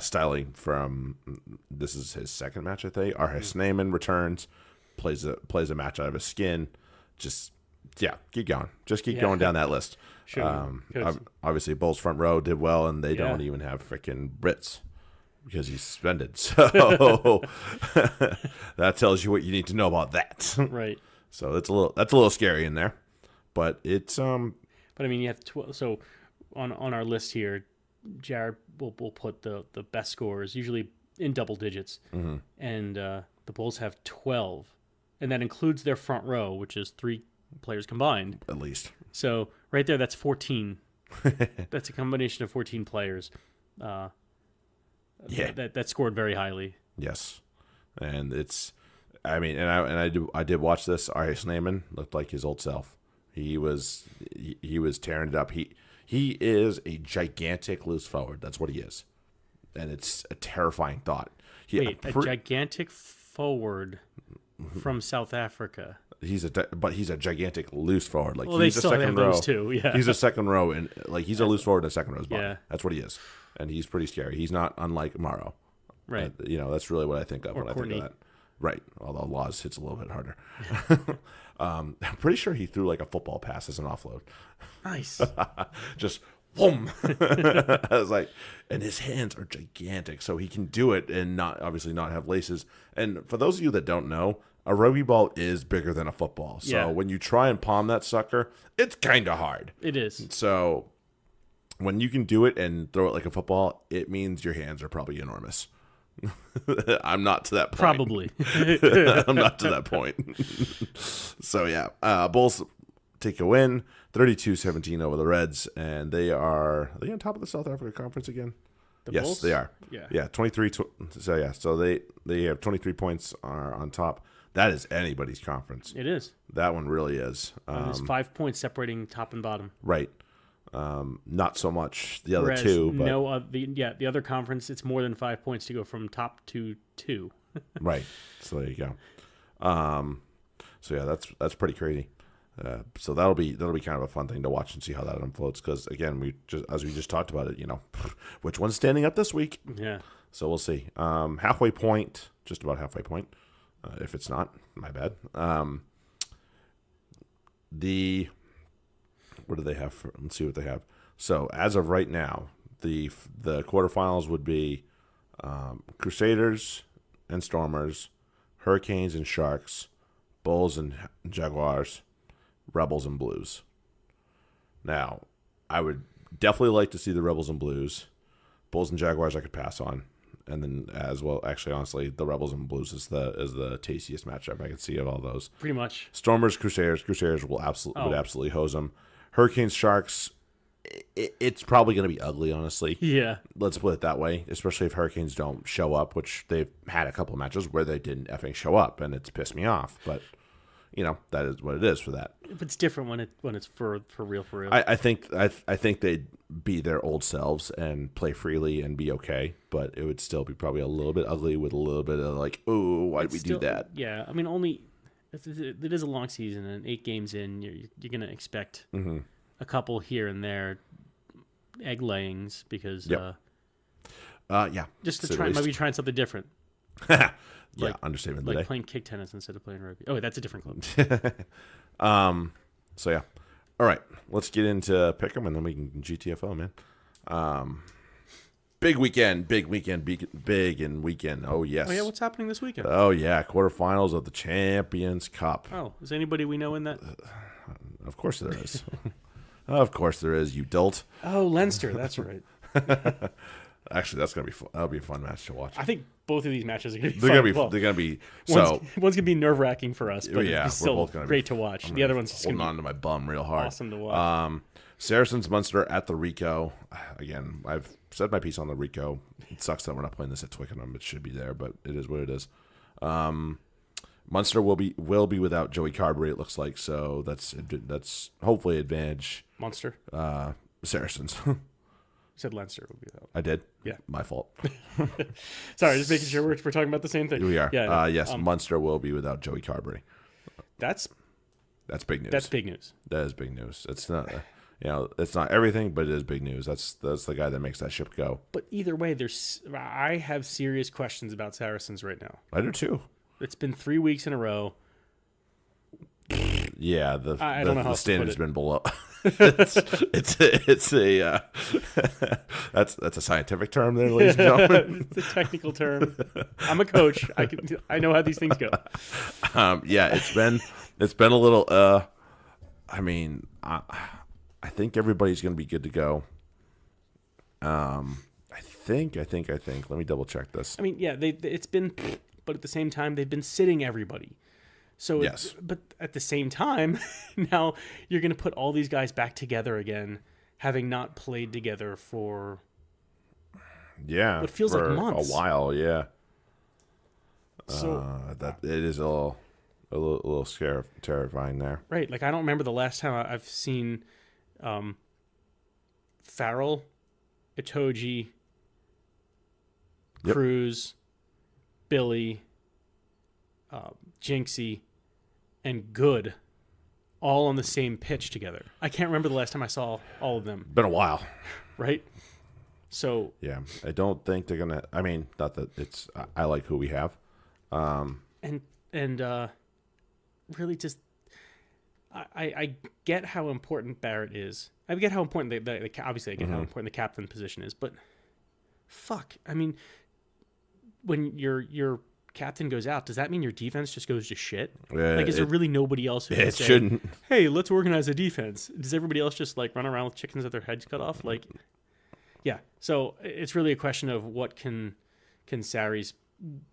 Styling from this is his second match, I think. Arhis Neyman returns, plays a match out of his skin. Just keep going. Just keep going down that list. Sure. Obviously, Bulls front row did well, and they don't even have freaking Brits because he's suspended. So that tells you what you need to know about that. Right. So that's a little scary in there, but it's But I mean, you have so on our list here, Jared will put the best scorers usually in double digits, and the Bulls have 12, and that includes their front row, which is 3 players combined at least. So right there, that's 14. That's a combination of 14 players. That scored very highly. Yes, and it's. I mean, and I did watch this. Arhis Neyman looked like his old self. He was tearing it up. He is a gigantic loose forward. That's what he is, and it's a terrifying thought. A gigantic forward from South Africa. He's a gigantic loose forward. Like, well, he's they still a second have row. those too. Yeah, he's a second row, and like he's a loose forward in a second row's body. Yeah. That's what he is, and he's pretty scary. He's not unlike Morrow. Right. That's really what I think of or when Courtney. I think of that. Right. Although Laws hits a little bit harder. I'm pretty sure he threw like a football pass as an offload. Nice. Just Whoom! I was like, and his hands are gigantic, so he can do it and obviously not have laces. And for those of you that don't know, a rugby ball is bigger than a football. So when you try and palm that sucker, it's kind of hard. It is. So when you can do it and throw it like a football, it means your hands are probably enormous. I'm not to that point. Probably. I'm not to that point. So, yeah. Bulls take a win, 32-17 over the Reds, and are they on top of the South Africa Conference again? Yes, Bulls? they are. Yeah. 23. So they have 23 points on top. That is anybody's conference. It is. That one really is. There's 5 points separating top and bottom. Right. Not so much the other Whereas two. But, the other conference, it's more than 5 points to go from top to 2. Right. So there you go. So yeah, that's pretty crazy. So that'll be kind of a fun thing to watch and see how that unfolds. Because again, as we just talked about it, which one's standing up this week? Yeah. So we'll see. Halfway point, just about halfway point. If it's not, my bad. What do they have? Let's see what they have. So as of right now, the quarterfinals would be Crusaders and Stormers, Hurricanes and Sharks, Bulls and Jaguars, Rebels and Blues. Now, I would definitely like to see the Rebels and Blues. Bulls and Jaguars I could pass on. And then as well, actually, honestly, the Rebels and Blues is the tastiest matchup I could see of all those. Pretty much. Stormers, Crusaders would absolutely hose them. Hurricanes, Sharks, it's probably going to be ugly, honestly. Yeah. Let's put it that way, especially if Hurricanes don't show up, which they've had a couple of matches where they didn't effing show up, and it's pissed me off. But, that is what it is for that. It's different when it's for real. I think they'd be their old selves and play freely and be okay, but it would still be probably a little bit ugly with a little bit of like, oh, why did we do that? Yeah, I mean, it is a long season, and 8 games in, you're going to expect a couple here and there egg layings because just to maybe trying something different. Understatement. Like playing kick tennis instead of playing rugby. Oh, that's a different club. So yeah. All right, let's get into Pick'em and then we can GTFO, man. Big weekend. Oh yes. Oh yeah, what's happening this weekend? Oh yeah, quarterfinals of the Champions Cup. Oh, is anybody we know in that? Of course there is. Of course there is. You dolt. Oh, Leinster. That's right. Actually, that'll be a fun match to watch. I think both of these matches are going to be They're fun. They're gonna be one's going to be nerve-wracking for us, but it's still both gonna great to watch. The other one's just holding on to my bum real hard. Awesome to watch. Saracens Munster at the Rico. Again, I've said my piece on the Rico. It sucks that we're not playing this at Twickenham. It should be there, but it is what it is. Munster will be without Joey Carberry, it looks like, so that's hopefully advantage Munster. Saracens. You said Leinster would be that. I did. Yeah, my fault. Sorry, just making sure we're talking about the same thing. We are. Yeah. Yes, Munster will be without Joey Carberry. That's big news. That's big news. That is big news. It's not. It's not everything, but it is big news. That's the guy that makes that ship go. But either way, I have serious questions about Saracens right now. I do too. It's been 3 weeks in a row. Yeah, I don't know how the standard's been below. It's a that's a scientific term there, ladies and gentlemen. It's a technical term. I'm a coach. I know how these things go. Yeah, it's been a little. I mean, I think everybody's going to be good to go. I think. Let me double check this. I mean, yeah, it's been, but at the same time, they've been sitting everybody. So, yes. But at the same time, now you're going to put all these guys back together again, having not played together for what feels like months. A while, yeah. So that it is a little terrifying there. Right, like I don't remember the last time I've seen Farrell, Itoji, Cruz, Billy, Jinxie, and Good all on the same pitch together. I can't remember the last time I saw all of them. Been a while. Right? So yeah, I don't think they're gonna. I mean, not that it's. I like who we have. And really just, I get how important Barrett is. I get how important obviously I get how important the captain position is, but fuck, I mean, when your captain goes out, does that mean your defense just goes to shit? Like, is there really nobody else who can say, shouldn't. Hey, let's organize a defense? Does everybody else just like run around with chickens with their heads cut off? Like, yeah. So it's really a question of what can Sarries,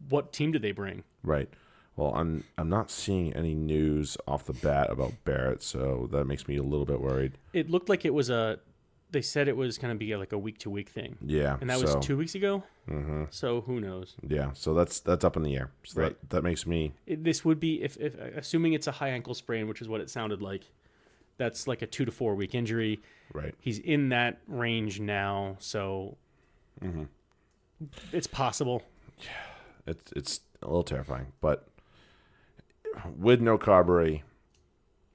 what team do they bring? Right. Well, I'm not seeing any news off the bat about Barrett, so that makes me a little bit worried. It looked like it was they said it was going to be like a week-to-week thing. Yeah. And that was 2 weeks ago? Mm-hmm. So who knows? Yeah, so that's up in the air. So right. that makes me... This would be, if assuming it's a high ankle sprain, which is what it sounded like, that's like a 2 to 4 week injury. Right. He's in that range now, so it's possible. Yeah, it's a little terrifying, but with no Carberry...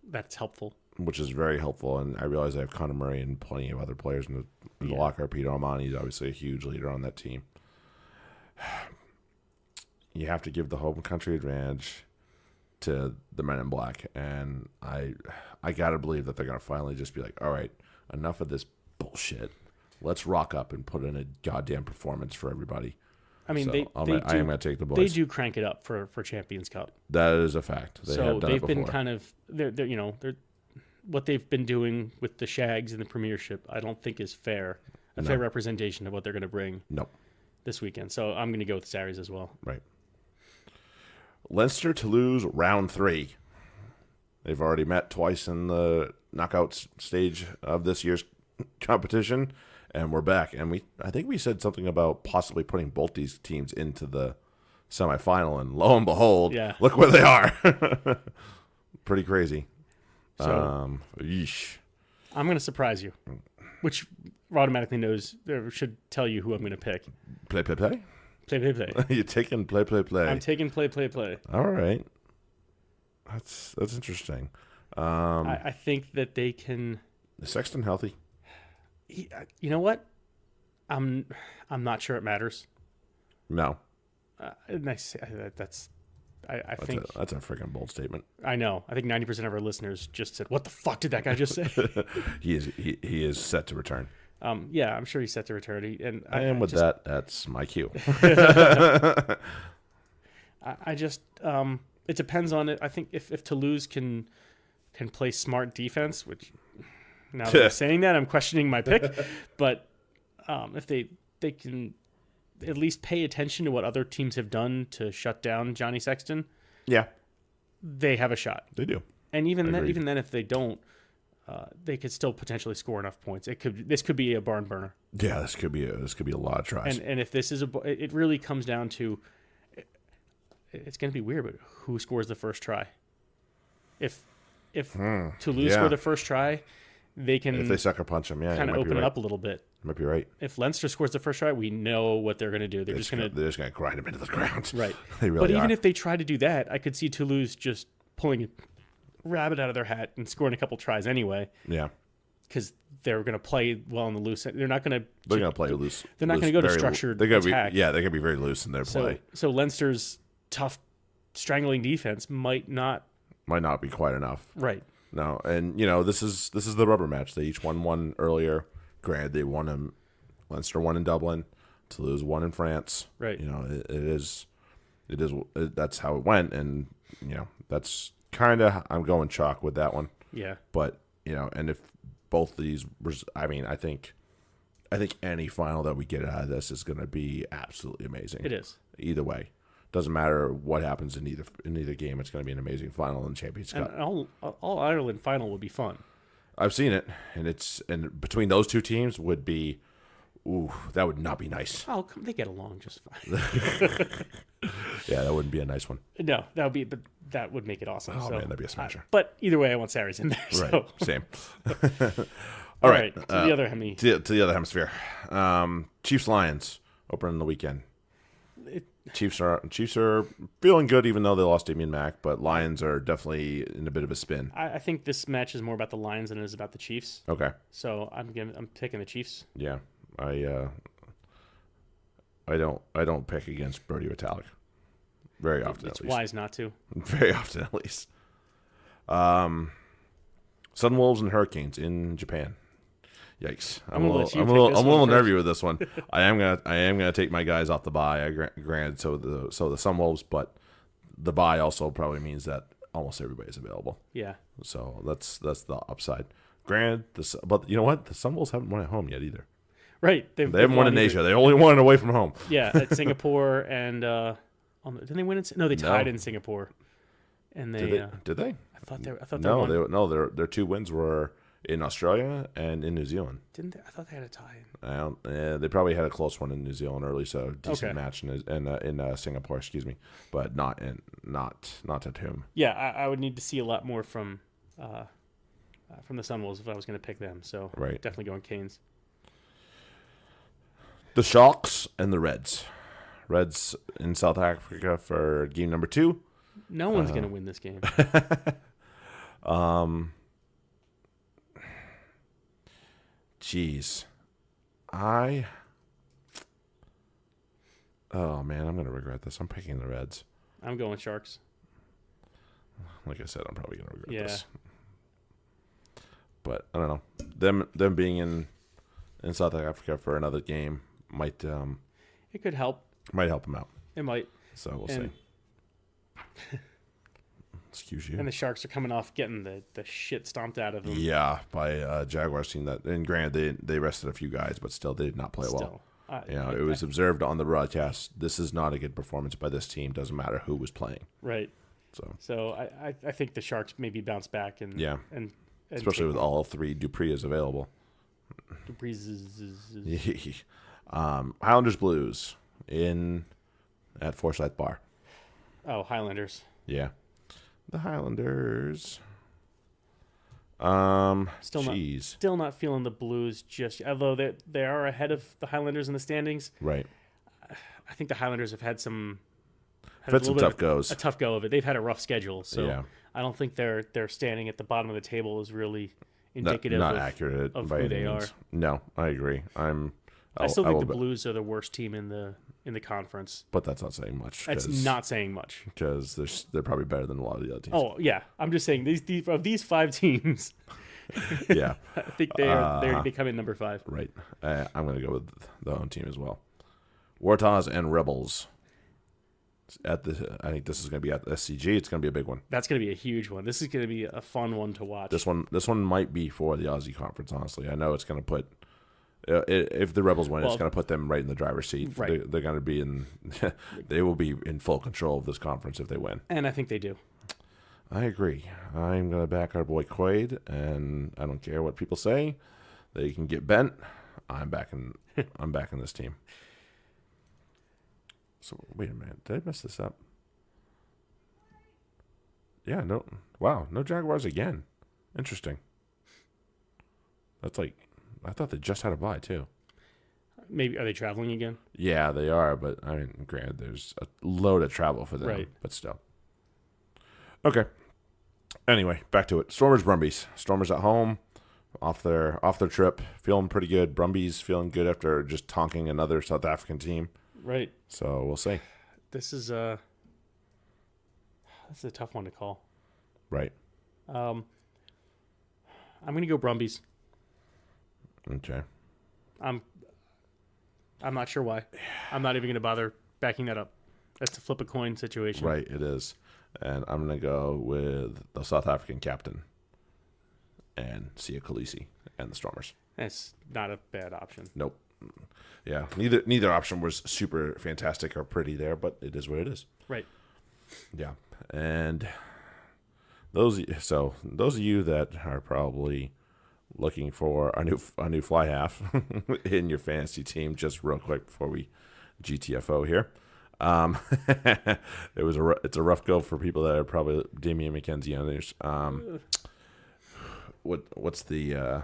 That's helpful. Which is very helpful, and I realize I have Connor Murray and plenty of other players in the locker. Peter Armani is obviously a huge leader on that team. You have to give the home country advantage to the men in black, and I gotta believe that they're gonna finally just be like, all right, enough of this bullshit. Let's rock up and put in a goddamn performance for everybody. I mean, so I am gonna take the boys. They do crank it up for Champions Cup. That is a fact. They've been kind of they're what they've been doing with the Shags in the Premiership, I don't think is fair. Fair representation of what they're going to bring this weekend. So I'm going to go with Sarries as well. Right. Leinster Toulouse round 3. They've already met twice in the knockout stage of this year's competition, and we're back. And I think we said something about possibly putting both these teams into the semifinal, and lo and behold, look where they are. Pretty crazy. So, yeesh. I'm going to surprise you, which automatically should tell you who I'm going to pick. Play. Play. You're taking play. I'm taking play. All right. That's interesting. I think that they can. Is Sexton healthy? You know what? I'm not sure it matters. No. I think that's a freaking bold statement. I know. I think 90% of our listeners just said, "What the fuck did that guy just say?" He is set to return. Yeah, I'm sure he's set to return. That's my cue. I just it depends on it. I think if Toulouse can play smart defense, which now that I'm saying that, I'm questioning my pick, but if they can at least pay attention to what other teams have done to shut down Johnny Sexton, they have a shot. They do. And even then, if they don't, they could still potentially score enough points. This could be a barn burner. Yeah, this could be a lot of tries. And if this is it really comes down to, it's going to be weird, but who scores the first try? If Toulouse score the first try, they can. If they sucker punch them, kind of open it up a little bit. You might be right. If Leinster scores the first try, we know what they're going to do. They're just going to grind them into the ground. Right. They really But even are. if they try to do that, I could see Toulouse just pulling a rabbit out of their hat and scoring a couple tries anyway. Yeah. Because they're going to play well on the loose. They're not going to. They're going to play loose. They're not going to go to structured attack. They're going to be very loose in their play. So Leinster's tough, strangling defense might not be quite enough. Right. No, and this is the rubber match. They each won one earlier. Granted, they won them. Leinster won in Dublin. Toulouse won in France. Right. It is. That's how it went, and that's kind of. I'm going chalk with that one. Yeah. But and if both these, I think any final that we get out of this is going to be absolutely amazing. It is. Either way. Doesn't matter what happens in either game. It's going to be an amazing final in the Champions Cup. And all Ireland final would be fun. I've seen it, and between those two teams would be, that would not be nice. Oh, they get along just fine. Yeah, that wouldn't be a nice one. No, but that would make it awesome. Oh man, that'd be a smasher. But either way, I want Sarries in there. Right, so. Same. All right, to the other hemisphere. To the other hemisphere. Chiefs Lions opening the weekend. Chiefs are feeling good, even though they lost Damian Mack, but Lions are definitely in a bit of a spin. I think this match is more about the Lions than it is about the Chiefs. Okay. So I'm taking the Chiefs. Yeah, I don't pick against Brody Retallick very often. It's wise not to. Very often, at least. Sunwolves and Hurricanes in Japan. Yikes! I'm a let you little, pick this I'm a little one nervy with this one. I am gonna take my guys off the bye. Granted, so the Sunwolves, but the bye also probably means that almost everybody's available. Yeah. So that's the upside. Granted, but you know what? The Sunwolves haven't won at home yet either. Right. They haven't won in Asia. They only won away from home. Yeah, at Singapore and didn't they win? No, they tied in Singapore. And they did they? I thought they No, their 2 wins were in Australia and in New Zealand. Didn't they? I thought they had a tie-in. They probably had a close one in New Zealand early, so decent Okay. match in Singapore, excuse me, but not at home. Yeah, I would need to see a lot more from the Sunwolves if I was going to pick them. So Right. definitely going Canes. The Sharks and the Reds. Reds in South Africa for game number 2. No one's going to win this game. Jeez. Oh man, I'm gonna regret this. I'm picking the Reds. I'm going Sharks. Like I said, I'm probably gonna regret Yeah. this. But I don't know. Them being in South Africa for another game might It could help. help them out. It might. So we'll And- see. Excuse you. And the Sharks are coming off getting the shit stomped out of them. Yeah, by a Jaguars team that, and granted they rested a few guys, but still they did not play well. Still. It was observed on the broadcast. This is not a good performance by this team. Doesn't matter who was playing. Right. So I think the Sharks maybe bounce back and Yeah. and Especially with all 3 Duprees available. Highlanders Blues at Forsyth Bar. Oh, Highlanders. Yeah, the Highlanders. Still not feeling the Blues just yet. Although they are ahead of the Highlanders in the standings. Right. I think the Highlanders have had some tough goes. A tough go of it. They've had a rough schedule, so Yeah. I don't think their standing at the bottom of the table is really indicative not of accurate of by who any they means. are. No, I agree. I still think the Blues are the worst team in the conference. but that's not saying much. That's not saying much. Because they're probably better than a lot of the other teams. Oh yeah, I'm just saying these 5 teams. Yeah. I think they come in number 5. Right. I'm going to go with the home team as well. Warthas and Rebels. I think this is going to be at the SCG. It's going to be a big one. That's going to be a huge one. This is going to be a fun one to watch. This one might be for the Aussie Conference. Honestly, I know it's going to put. If the Rebels win, it's going to put them right in the driver's seat. Right. They're going to be in. They will be in full control of this conference if they win. And I think they do. I agree. I'm going to back our boy Quaid, and I don't care what people say. They can get bent. I'm backing this team. So wait a minute. Did I mess this up? Yeah. No. Wow. No Jaguars again. Interesting. That's like. I thought they just had a bye too. Maybe are they traveling again? Yeah, they are. But I mean, granted, there's a load of travel for them. Right. But still. Okay. Anyway, back to it. Stormers, Brumbies. Stormers at home, off their trip, feeling pretty good. Brumbies feeling good after just tonking another South African team. Right. So we'll see. This is a tough one to call. Right. I'm going to go Brumbies. Okay. I'm not sure why. I'm not even going to bother backing that up. That's a flip a coin situation. Right, it is. And I'm going to go with the South African captain and Sia Khaleesi and the Stormers. That's not a bad option. Nope. Yeah, neither option was super fantastic or pretty there, but it is what it is. Right. Yeah. And those of you that are probably looking for a new fly half in your fantasy team, just real quick before we GTFO here. It's a rough go for people that are probably Damian McKenzie owners. What's the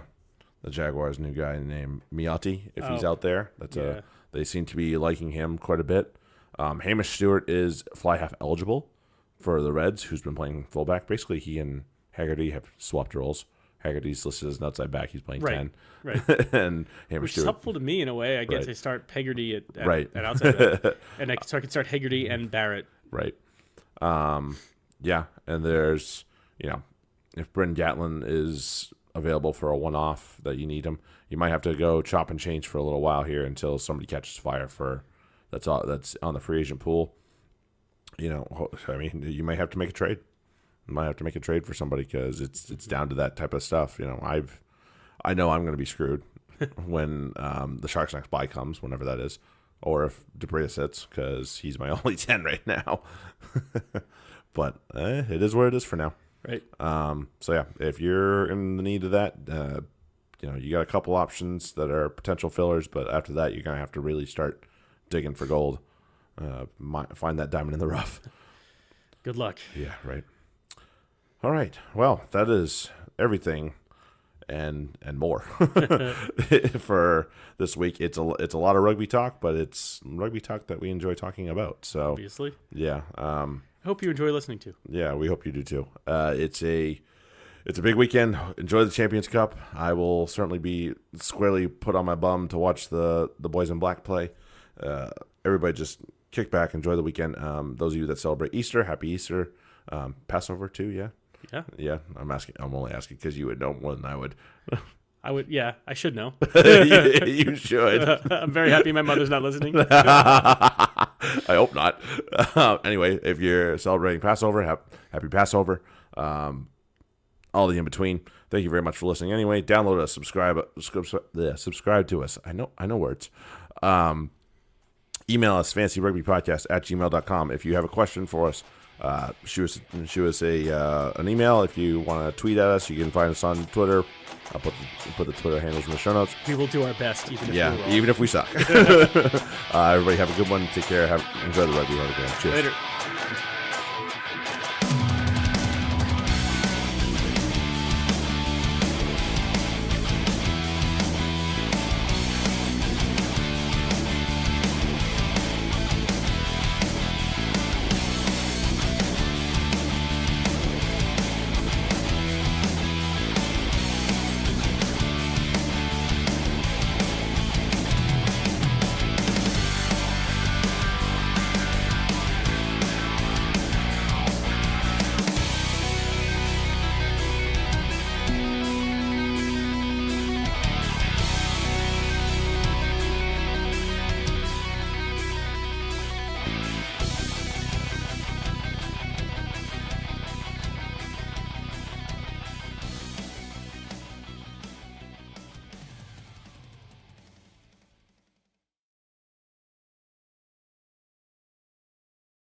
Jaguars' new guy named Miotti? If he's out there, they seem to be liking him quite a bit. Hamish Stewart is fly half eligible for the Reds, who's been playing fullback. Basically, he and Haggerty have swapped roles. Haggerty's listed as an outside back. He's playing 10. Right. And Hamish Which Stewart. is helpful to me in a way. I guess Right. I start Peggotty at Right. outside back. And so I can start Haggerty and Barrett. Right. Yeah. And there's, Bryn Gatlin is available for a one-off that you need him, you might have to go chop and change for a little while here until somebody catches fire that's on the free agent pool. I mean, you might have to make a trade. You might have to make a trade for somebody because it's down to that type of stuff. I know I'm going to be screwed when the Sharks' next bye comes, whenever that is, or if Debris sits, because he's my only 10 right now. But it is what it is for now. Right. So yeah, if you're in the need of that, you got a couple options that are potential fillers, but after that, you're gonna have to really start digging for gold. Find that diamond in the rough. Good luck. Yeah. Right. All right. Well, that is everything, and more for this week. It's a lot of rugby talk, but it's rugby talk that we enjoy talking about. So obviously, yeah. I hope you enjoy listening to. Yeah, we hope you do too. It's a big weekend. Enjoy the Champions Cup. I will certainly be squarely put on my bum to watch the boys in black play. Everybody just kick back, enjoy the weekend. Those of you that celebrate Easter, happy Easter. Passover too, yeah? Yeah. I'm only asking because you would know more than I would. I would, yeah, I should know. You should. I'm very happy my mother's not listening. I hope not. Anyway, if you're celebrating Passover, happy Passover. All the in between. Thank you very much for listening. Anyway, download us, subscribe to us. I know words. Email us fancyrugbypodcast@gmail.com. If you have a question for us, shoot us an email. If you want to tweet at us, you can find us on Twitter. I'll put the Twitter handles in the show notes. We will do our best, even if we suck. Everybody have a good one. Take care. Enjoy the rugby. Cheers. Later.